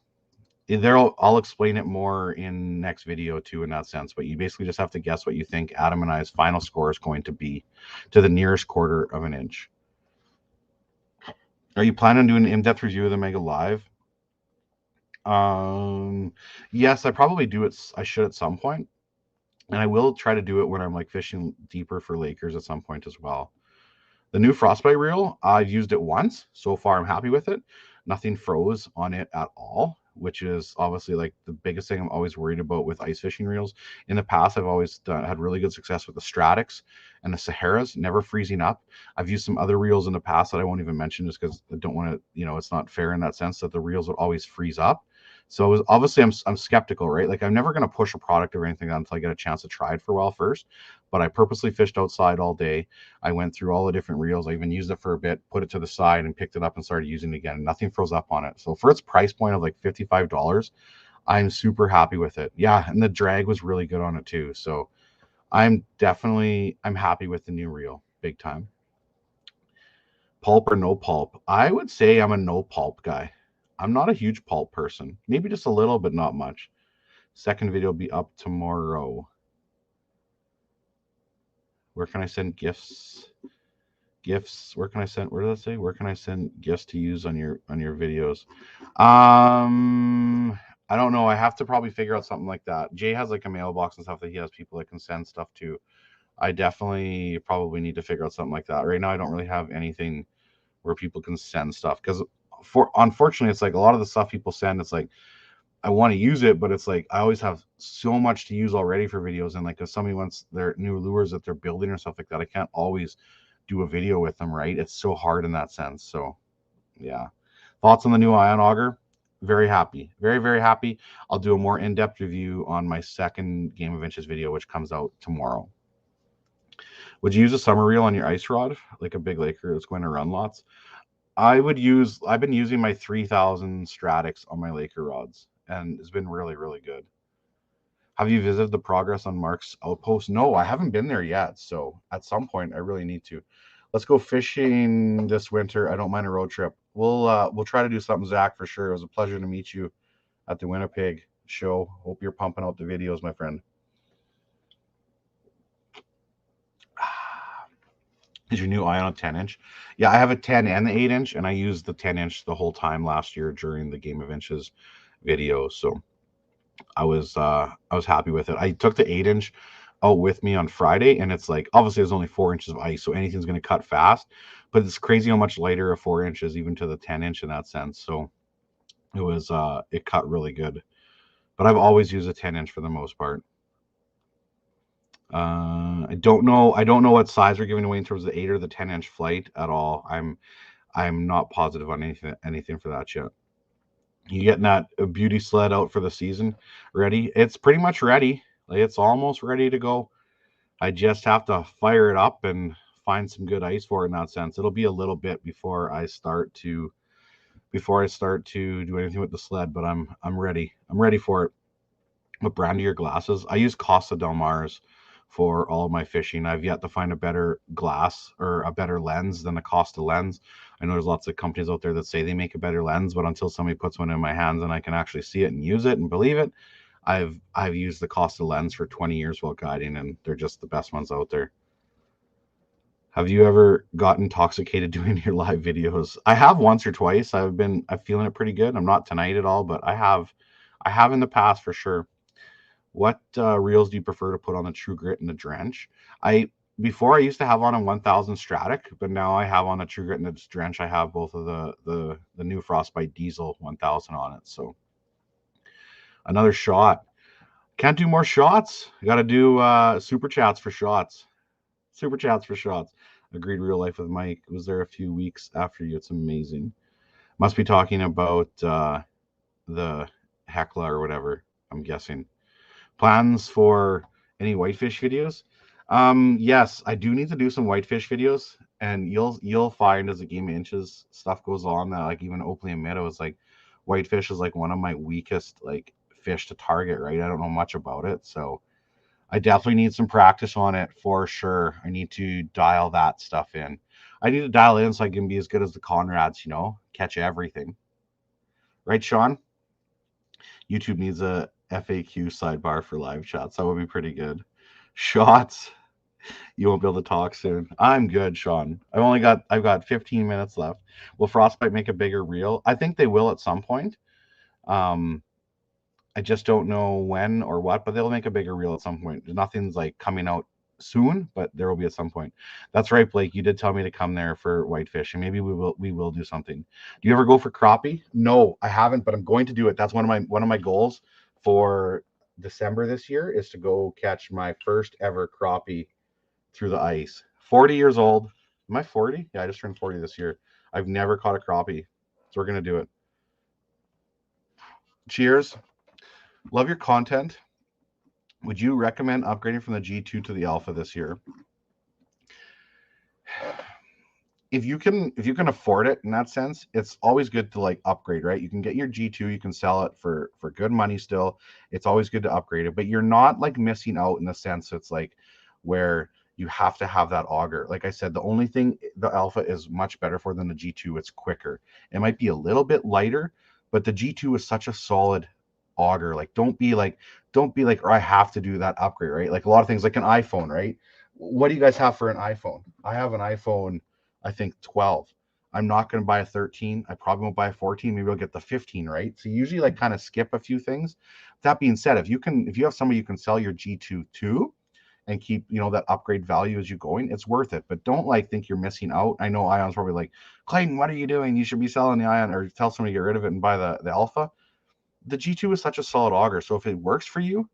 I'll explain it more in next video too in that sense. But you basically just have to guess what you think Adam and I's final score is going to be to the nearest quarter of an inch. Are you planning on doing an in-depth review of the Mega Live? Yes, I probably do it. I should at some point, and I will try to do it when I'm like fishing deeper for Lakers at some point as well. The new Frostbite reel, I've used it once so far. I'm happy with it. Nothing froze on it at all, which is obviously like the biggest thing I'm always worried about with ice fishing reels. In the past, I've always had really good success with the Stratix and the Saharas, never freezing up. I've used some other reels in the past that I won't even mention just because I don't want to, it's not fair in that sense that the reels would always freeze up. So it was, obviously I'm skeptical, right? Like I'm never going to push a product or anything until I get a chance to try it for a while first. But I purposely fished outside all day. I went through all the different reels. I even used it for a bit, put it to the side, and picked it up and started using it again. Nothing froze up on it. So for its price point of like $55, I'm super happy with it. Yeah, and the drag was really good on it too. So I'm happy with the new reel, big time. Pulp or no pulp? I would say I'm a no pulp guy. I'm not a huge pulp person. Maybe just a little, but not much. Second video will be up tomorrow. Where can I send gifts? Where can I send? Where does that say? Where can I send gifts to use on your videos? I don't know. I have to probably figure out something like that. Jay has like a mailbox and stuff that he has people that can send stuff to. I definitely probably need to figure out something like that. Right now, I don't really have anything where people can send stuff because unfortunately, it's like a lot of the stuff people send, it's like I want to use it, but it's like I always have so much to use already for videos. And like if somebody wants their new lures that they're building or stuff like that, I can't always do a video with them, right? It's so hard in that sense. So yeah. Thoughts on the new Ion Auger? Very happy. Very, very happy. I'll do a more in-depth review on my second Game of Inches video, which comes out tomorrow. Would you use a summer reel on your ice rod, like a big laker that's going to run lots? I've been using my 3000 Stratix on my laker rods, and it's been really, really good. Have you visited the progress on Mark's outpost? No, I haven't been there yet. So at some point, I really need to. Let's go fishing this winter. I don't mind a road trip. We'll try to do something, Zach, for sure. It was a pleasure to meet you at the Winnipeg show. Hope you're pumping out the videos, my friend. Is your new Ion a 10-inch? Yeah, I have a 10 and the 8-inch, and I used the 10-inch the whole time last year during the Game of Inches video. So I was happy with it. I took the 8-inch out with me on Friday, and it's like obviously there's only 4 inches of ice, so anything's going to cut fast. But it's crazy how much lighter a 4 inch is, even to the 10-inch in that sense. So it cut really good. But I've always used a 10-inch for the most part. I don't know what size we're giving away in terms of the 8 or the 10-inch flight at all. I'm not positive on anything for that yet. You getting that beauty sled out for the season ready? It's pretty much ready. Like it's almost ready to go. I just have to fire it up and find some good ice for it in that sense. It'll be a little bit before I start to do anything with the sled, but I'm ready. I'm ready for it. What brand are your glasses? I use Costa Del Mar's for all of my fishing. I've yet to find a better glass or a better lens than the Costa lens. I know there's lots of companies out there that say they make a better lens, but until somebody puts one in my hands and I can actually see it and use it and believe it, I've used the Costa lens for 20 years while guiding, and they're just the best ones out there. Have you ever got intoxicated doing your live videos? I have once or twice. I'm feeling it pretty good. I'm not tonight at all, but I have in the past for sure. What reels do you prefer to put on the True Grit and the Drench? Before I used to have on a 1000 Stratic, but now I have on a True Grit and the Drench. I have both of the new Frostbite Diesel 1000 on it. So another shot. Can't do more shots. Got to do super chats for shots. Super chats for shots. Agreed. Real life with Mike. Was there a few weeks after you? It's amazing. Must be talking about the Hecla or whatever, I'm guessing. Plans for any whitefish videos? Yes, I do need to do some whitefish videos, and you'll find as the Game of Inches stuff goes on that like even Oakley and Meadow is like whitefish is like one of my weakest like fish to target, right? I don't know much about it, so I definitely need some practice on it for sure. I need to dial that stuff in. I need to dial in so I can be as good as the Conrads, catch everything. Right, Sean? YouTube needs a FAQ sidebar for live chats. That would be pretty good. Shots. You won't be able to talk soon. I'm good, Sean. I've got 15 minutes left. Will Frostbite make a bigger reel? I think they will at some point. I just don't know when or what, but they'll make a bigger reel at some point. Nothing's like coming out soon, but there will be at some point. That's right, Blake. You did tell me to come there for whitefish, and maybe we will do something. Do you ever go for crappie? No, I haven't, but I'm going to do it. That's one of my goals for December this year is to go catch my first ever crappie through the ice. 40 years old. Am I 40? Yeah, I just turned 40 this year. I've never caught a crappie. So we're gonna do it. Cheers. Love your content. Would you recommend upgrading from the G2 to the Alpha this year? If you can afford it in that sense, it's always good to like upgrade, right? You can get your G2, you can sell it for good money still. It's always good to upgrade it, but you're not like missing out in the sense it's like where you have to have that auger. Like I said, the only thing the Alpha is much better for than the G2, it's quicker. It might be a little bit lighter, but the G2 is such a solid auger. Like don't be like, or I have to do that upgrade, right? Like a lot of things like an iPhone, right? What do you guys have for an iPhone? I have an iPhone, I think 12. I'm not going to buy a 13. I probably won't buy a 14. Maybe I'll get the 15, right? So you usually like kind of skip a few things. That being said, if you have somebody you can sell your G2 to and keep, that upgrade value as you going, it's worth it. But don't like think you're missing out. I know Ion's probably like, Clayton, what are you doing? You should be selling the Ion, or tell somebody to get rid of it and buy the Alpha. The G2 is such a solid auger. So if it works for you,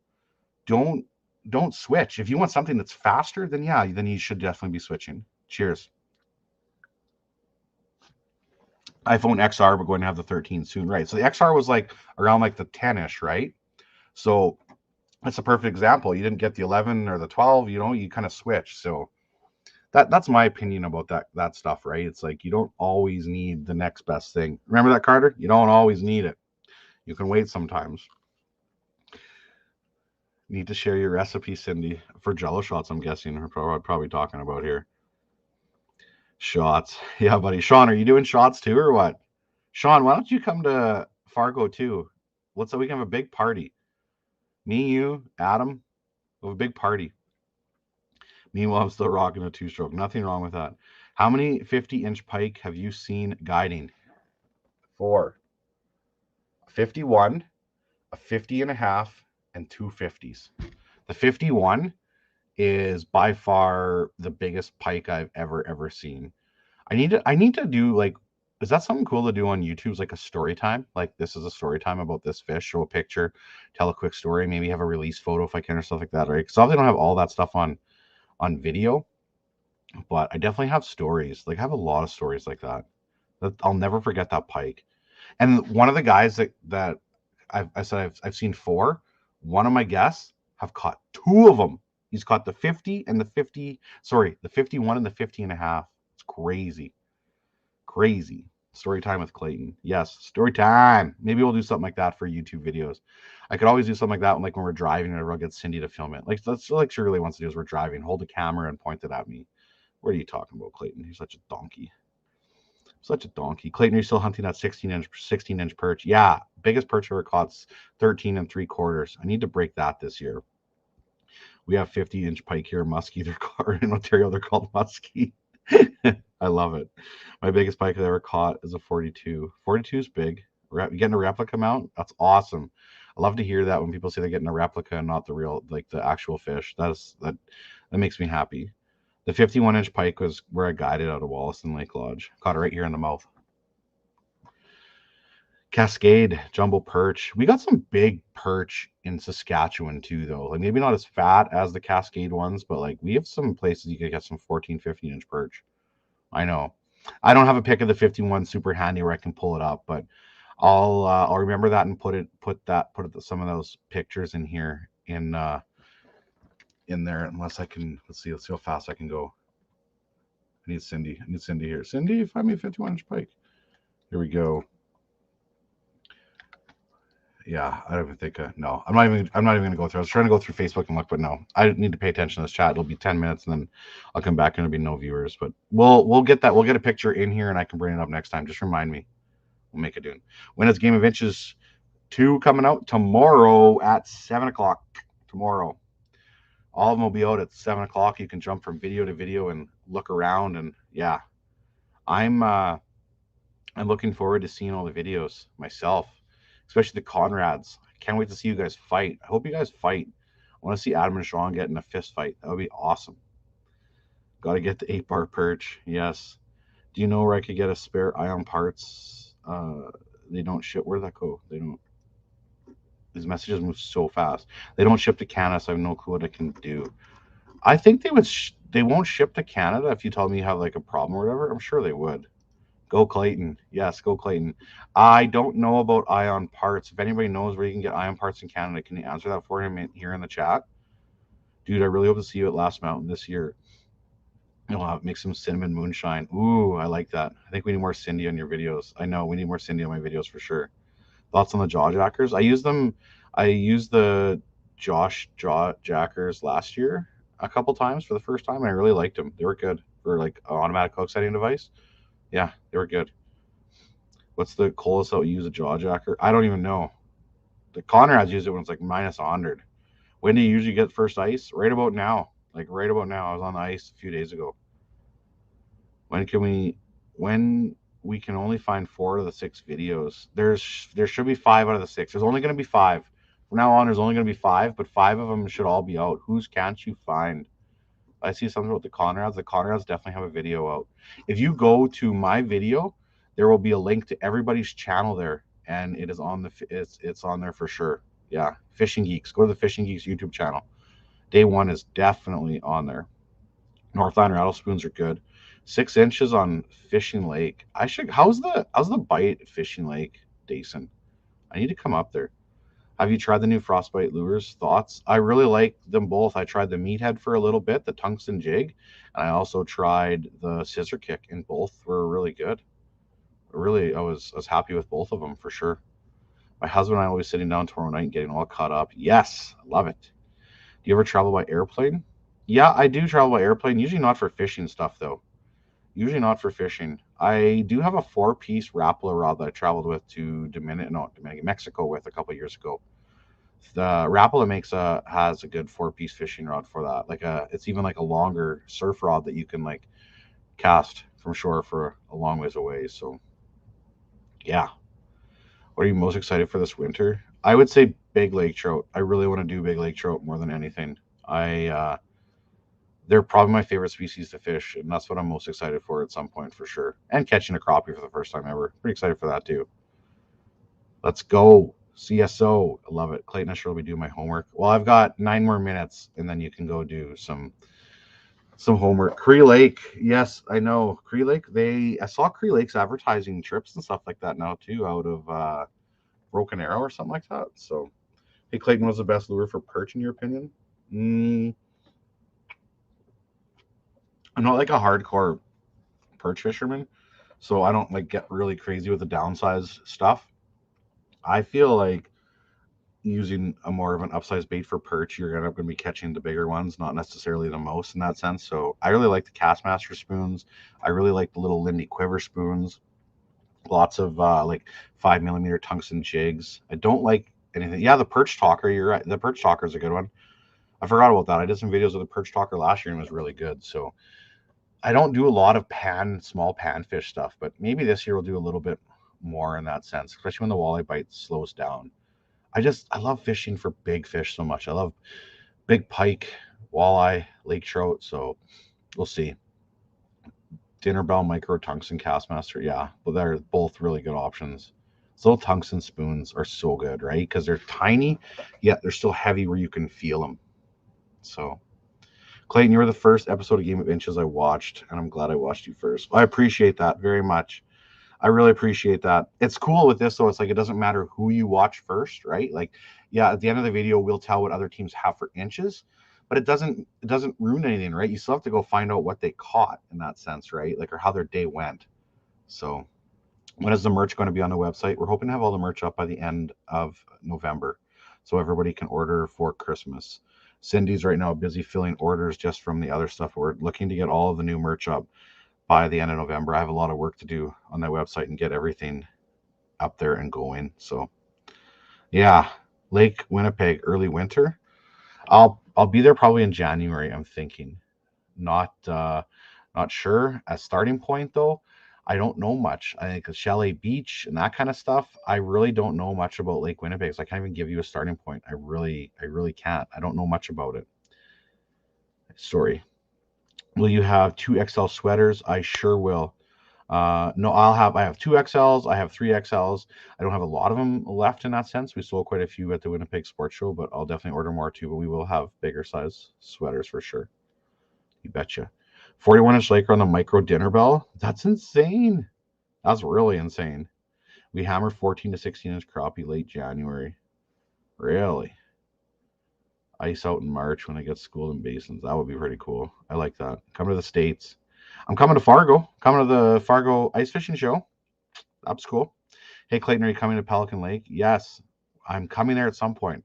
don't don't switch. If you want something that's faster, then yeah, then you should definitely be switching. Cheers. iPhone XR, we're going to have the 13 soon, right? So the XR was like around like the 10ish, right? So that's a perfect example. You didn't get the 11 or the 12, you kind of switch. So that's my opinion about that stuff, right? It's like you don't always need the next best thing. Remember that, Carter? You don't always need it. You can wait sometimes. Need to share your recipe, Cindy, for Jello shots. I'm guessing we're probably talking about here. Shots, yeah, buddy. Sean, are you doing shots too, or what? Sean, why don't you come to Fargo too? We can have a big party. Me, you, Adam, we have a big party. Meanwhile, I'm still rocking a two-stroke. Nothing wrong with that. How many 50-inch pike have you seen guiding? Four. 51, a 50 and a half, and two 50s. The 51 is by far the biggest pike I've ever seen. I need to do like, is that something cool to do on YouTube? It's like a story time. Like this is a story time about this fish. Show a picture, tell a quick story, maybe have a release photo if I can or stuff like that, right? Because obviously I don't have all that stuff on video, but I definitely have stories. Like I have a lot of stories like that. That I'll never forget that pike. And one of the guys that I said I've seen four. One of my guests have caught two of them. He's caught the 50 and the 50, sorry, the 51 and the 50 and a half. It's crazy. Crazy. Story time with Clayton. Yes, story time. Maybe we'll do something like that for YouTube videos. I could always do something like that when we're driving and everyone gets Cindy to film it. Like that's like she really wants to do is we're driving, hold the camera and point it at me. What are you talking about, Clayton? You're such a donkey. Such a donkey. Clayton, are you still hunting that 16-inch perch? Yeah, biggest perch I ever caught's 13 and 3/4. I need to break that this year. We have 50-inch pike here, muskie. In Ontario, they're called muskie. I love it. My biggest pike I've ever caught is a 42. 42 is big. You getting a replica mount? That's awesome. I love to hear that when people say they're getting a replica and not the real, like the actual fish. That makes me happy. The 51-inch pike was where I guided out of Wollaston Lake Lodge. Caught it right here in the mouth. Cascade, jumbo perch. We got some big perch in Saskatchewan too, though. Like maybe not as fat as the Cascade ones, but like we have some places you could get some 14, 15-inch perch. I know. I don't have a pic of the 51 super handy where I can pull it up, but I'll remember that and put some of those pictures in here in there, unless I can. Let's see how fast I can go. I need Cindy here. Cindy, find me a 51-inch pike. Here we go. Yeah, I don't even think. No, I'm not even going to go through. I was trying to go through Facebook and look, but no, I need to pay attention to this chat. It'll be 10 minutes, and then I'll come back and there'll be no viewers. But we'll get that. We'll get a picture in here, and I can bring it up next time. Just remind me. We'll make it do. When is Game of Inches 2 coming out? Tomorrow at 7:00. Tomorrow, all of them will be out at 7:00. You can jump from video to video and look around, and yeah, I'm looking forward to seeing all the videos myself, especially the Conrads. I can't wait to see you guys fight. I hope you guys fight. I want to see Adam and Sean get in a fist fight. That would be awesome. Got to get the 8-bar perch. Yes. Do you know where I could get a spare ion parts? They don't ship. Where'd that go? They don't. These messages move so fast. They don't ship to Canada, so I have no clue what I can do. I think they would. They won't ship to Canada if you tell me you have like a problem or whatever. I'm sure they would. Go Clayton. Yes, go Clayton. I don't know about ion parts. If anybody knows where you can get ion parts in Canada, can you answer that for him here in the chat? Dude, I really hope to see you at Last Mountain this year. You'll make some cinnamon moonshine. Ooh, I like that. I think we need more Cindy on your videos. I know we need more Cindy on my videos for sure. Thoughts on the jaw jackers? I use them. I used the Josh jaw jackers last year a couple times for the first time, and I really liked them. They were good for like an automatic hook setting device. Yeah, they were good. What's the coolest that we use a jaw jacker? I don't even know. The Connor has used it when it's like minus 100. When do you usually get first ice? Right about now. Like right about now. I was on the ice a few days ago. When we can only find 4 out of the 6 videos. There should be 5 out of the 6. There's only going to be 5. From now on, there's only going to be 5, but 5 of them should all be out. Whose can't you find? I see something about the Conrads. The Conrads definitely have a video out. If you go to my video, there will be a link to everybody's channel there, and it is on it's on there for sure. Yeah, Fishing Geeks. Go to the Fishing Geeks YouTube channel. Day 1 is definitely on there. Northland rattle spoons are good. 6 inches on Fishing Lake. How's the bite at Fishing Lake, Dason? I need to come up there. Have you tried the new Frostbite lures? Thoughts? I really like them both. I tried the Meathead for a little bit, the tungsten jig, and I also tried the Scissor Kick, and both were really good. Really, I was happy with both of them for sure. My husband and I always sitting down tomorrow night and getting all caught up. Yes, I love it. Do you ever travel by airplane? Yeah, I do travel by airplane. Usually not for fishing stuff though. Usually not for fishing. I do have a 4-piece Rapala rod that I traveled with to Mexico with a couple of years ago. The Rapala has a good 4-piece fishing rod for that. It's even like a longer surf rod that you can like cast from shore for a long ways away. So yeah. What are you most excited for this winter? I would say big lake trout. I really want to do big lake trout more than anything. They're probably my favorite species to fish, and that's what I'm most excited for at some point for sure. And catching a crappie for the first time ever. Pretty excited for that too. Let's go. CSO. I love it. Clayton, I sure will be doing my homework. Well, I've got 9 more minutes, and then you can go do some homework. Cree Lake. Yes, I know. Cree Lake, I saw Cree Lake's advertising trips and stuff like that now too, out of Broken Arrow or something like that. So, hey, Clayton, what's the best lure for perch in your opinion? I'm not like a hardcore perch fisherman, so I don't like get really crazy with the downsize stuff. I feel like using a more of an upsized bait for perch, you're going to be catching the bigger ones, not necessarily the most in that sense. So I really like the Castmaster spoons. I really like the little Lindy Quiver spoons. Lots of like 5mm tungsten jigs. I don't like anything. Yeah, the Perch Talker. You're right. The Perch Talker is a good one. I forgot about that. I did some videos of the Perch Talker last year and it was really good. So I don't do a lot of small panfish stuff, but maybe this year we'll do a little bit more in that sense, especially when the walleye bite slows down. I love fishing for big fish so much. I love big pike, walleye, lake trout. So we'll see. Dinner Bell Micro Tungsten Castmaster. Yeah, but they're both really good options. Those little tungsten spoons are so good, right? Because they're tiny, yet they're still heavy where you can feel them. So, Clayton, you were the first episode of Game of Inches I watched, and I'm glad I watched you first. I appreciate that very much. I really appreciate that. It's cool with this, though. It's like it doesn't matter who you watch first, right? Like, yeah, at the end of the video, we'll tell what other teams have for inches, but it doesn't ruin anything, right? You still have to go find out what they caught in that sense, right? Like, or how their day went. So, when is the merch going to be on the website? We're hoping to have all the merch up by the end of November, so everybody can order for Christmas. Cindy's right now busy filling orders just from the other stuff. We're looking to get all of the new merch up by the end of November. I have a lot of work to do on that website and get everything up there and going. So yeah, Lake Winnipeg, early winter. I'll be there probably in January, I'm thinking. Not sure. As starting point though, I don't know much. I think Chalet Beach and that kind of stuff. I really don't know much about Lake Winnipeg, so I can't even give you a starting point. I really can't. I don't know much about it. Sorry. Will you have 2XL sweaters? I sure will. No, I have 2XLs. I have 3XLs. I don't have a lot of them left in that sense. We sold quite a few at the Winnipeg Sports Show, but I'll definitely order more too. But we will have bigger size sweaters for sure. You betcha. 41-inch Laker on the micro dinner bell. That's insane. That's really insane. We hammer 14 to 16-inch crappie late January. Really? Ice out in March when I get schooled in basins. That would be pretty cool. I like that. Come to the States. I'm coming to Fargo. Coming to the Fargo Ice Fishing Show. That's cool. Hey, Clayton, are you coming to Pelican Lake? Yes. I'm coming there at some point.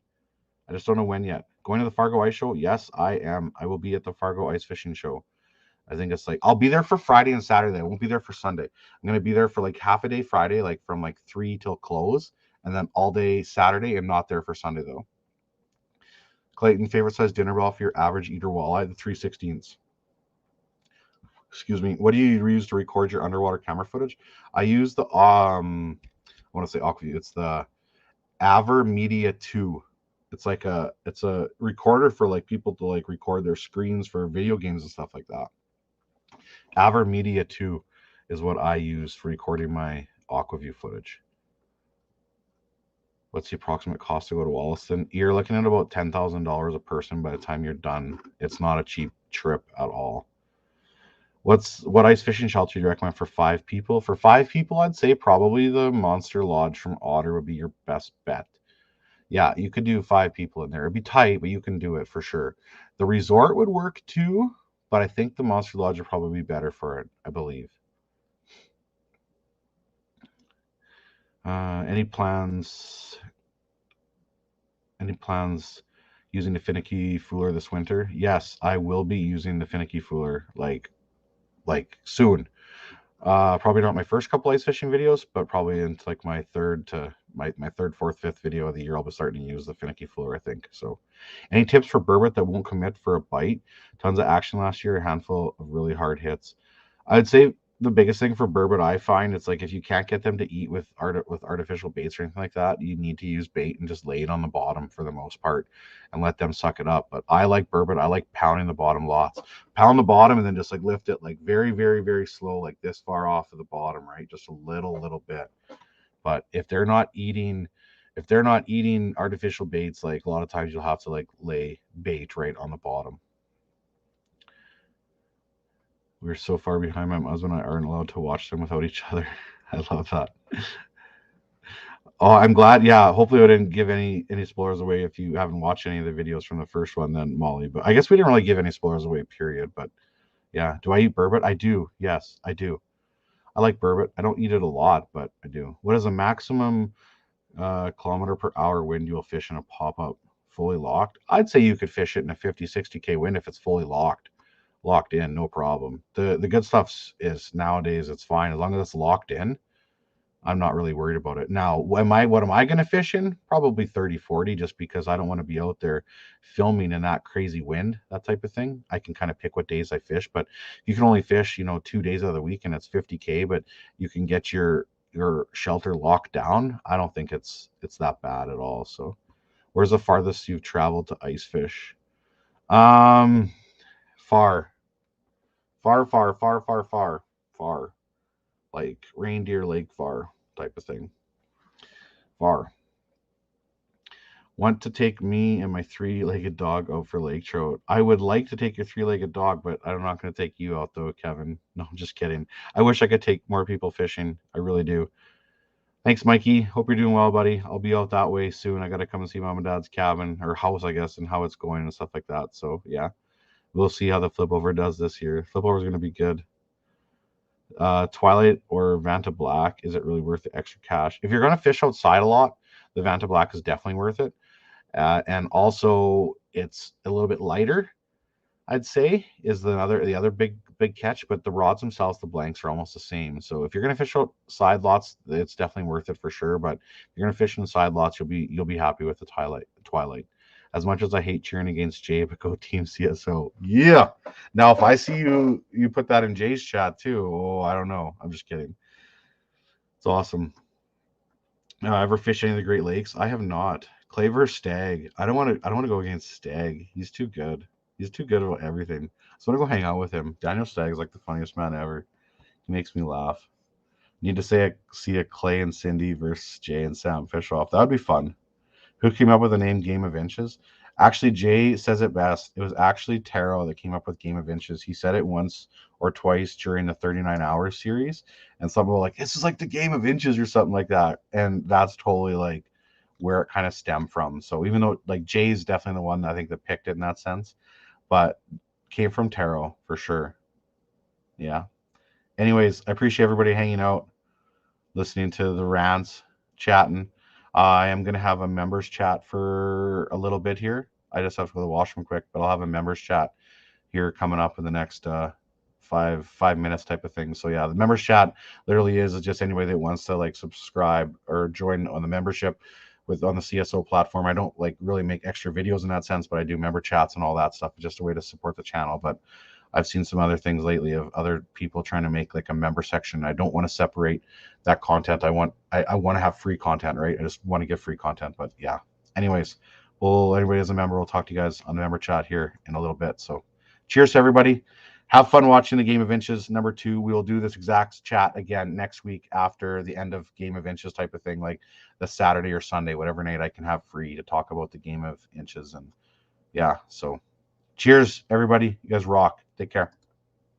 I just don't know when yet. Going to the Fargo Ice Show? Yes, I am. I will be at the Fargo Ice Fishing Show. I think it's like I'll be there for Friday and Saturday. I won't be there for Sunday. I'm gonna be there for like half a day Friday, like from like 3 till close, and then all day Saturday. I'm not there for Sunday though. Clayton, favorite size dinner ball for your average eater walleye? The 3/16. Excuse me. What do you use to record your underwater camera footage? I use the I want to say Aquaview. It's the Avermedia 2. It's a recorder for like people to like record their screens for video games and stuff like that. Avermedia 2 is what I use for recording my Aquaview footage. What's the approximate cost to go to Wollaston? You're looking at about $10,000 a person by the time you're done. It's not a cheap trip at all. What ice fishing shelter do you recommend for 5 people? For 5 people, I'd say probably the Monster Lodge from Otter would be your best bet. Yeah, you could do 5 people in there. It'd be tight, but you can do it for sure. The resort would work too, but I think the Monster Lodge would probably be better for it, I believe. Any plans? Any plans using the Finicky Fooler this winter? Yes, I will be using the Finicky Fooler like soon. Probably not my first couple ice fishing videos, but probably into like my third, fourth, fifth video of the year, I'll be starting to use the Finicky Fooler, I think. So, any tips for burbot that won't commit for a bite? Tons of action last year, a handful of really hard hits. I'd say the biggest thing for burbot I find it's like if you can't get them to eat with artificial baits or anything like that, you need to use bait and just lay it on the bottom for the most part and let them suck it up. But I like burbot. I like pounding the bottom lots. Pound the bottom and then just like lift it like very, very, very slow, like this far off of the bottom, right? Just a little bit. But if they're not eating artificial baits, like a lot of times you'll have to like lay bait right on the bottom. We're so far behind. My husband and I aren't allowed to watch them without each other. I love that. Oh, I'm glad. Yeah, hopefully I didn't give any spoilers away if you haven't watched any of the videos from the first one, then Molly. But I guess we didn't really give any spoilers away, period. But yeah, do I eat burbot? I do. Yes, I do. I like burbot. I don't eat it a lot, but I do. What is a maximum kilometer per hour wind you'll fish in a pop-up fully locked? I'd say you could fish it in a 50, 60K wind if it's fully locked in, no problem. The good stuff is nowadays it's fine as long as it's locked in. I'm not really worried about it. Now, what am I going to fish in? Probably 30, 40, just because I don't want to be out there filming in that crazy wind, that type of thing. I can kind of pick what days I fish, but you can only fish, 2 days out of the week and it's 50K, but you can get your shelter locked down. I don't think it's that bad at all. So where's the farthest you've traveled to ice fish? Far. Like Reindeer Lake far type of thing. Far. Want to take me and my 3-legged dog out for lake trout? I would like to take your 3-legged dog, but I'm not going to take you out though, Kevin. No, I'm just kidding. I wish I could take more people fishing. I really do. Thanks, Mikey. Hope you're doing well, buddy. I'll be out that way soon. I got to come and see mom and dad's cabin or house, I guess, and how it's going and stuff like that. So yeah, we'll see how the flip over does this year. Flip over is going to be good. Twilight or Vanta Black, is it really worth the extra cash? If you're going to fish outside a lot, the Vanta Black is definitely worth it. And also it's a little bit lighter, I'd say, is the other big catch, but the rods themselves, the blanks are almost the same. So if you're going to fish outside lots, it's definitely worth it for sure. But if you're going to fish inside lots, you'll be happy with the Twilight. As much as I hate cheering against Jay, but go Team CSO. Yeah. Now, if I see you put that in Jay's chat too, oh, I don't know. I'm just kidding. It's awesome. Ever fish any of the Great Lakes? I have not. Claver Stag. I don't want to. I don't want to go against Stag. He's too good. He's too good about everything. So I want to go hang out with him. Daniel Stagg is like the funniest man ever. He makes me laugh. Need to see a Clay and Cindy versus Jay and Sam Fishoff. That would be fun. Who came up with the name Game of Inches? Actually, Jay says it best. It was actually Taro that came up with Game of Inches. He said it once or twice during the 39 Hours series, and some people were like, "This is like the Game of Inches" or something like that. And that's totally like where it kind of stemmed from. So even though like Jay's definitely the one I think that picked it in that sense, but came from Taro for sure. Yeah. Anyways, I appreciate everybody hanging out, listening to the rants, chatting. I am going to have a members chat for a little bit here. I just have to go to the washroom quick, but I'll have a members chat here coming up in the next 5 minutes type of thing. So yeah, the members chat literally is just anybody that wants to like subscribe or join on the membership on the CSO platform. I don't like really make extra videos in that sense, but I do member chats and all that stuff. It's just a way to support the channel. But I've seen some other things lately of other people trying to make like a member section. I don't want to separate that content. I want to have free content, right? I just want to give free content. But yeah. Anyways, well, anybody as a member, we'll talk to you guys on the member chat here in a little bit. So cheers to everybody. Have fun watching the Game of Inches number 2. We will do this exact chat again next week after the end of Game of Inches type of thing, like the Saturday or Sunday, whatever night I can have free to talk about the Game of Inches. And yeah, so cheers, everybody. You guys rock. Take care.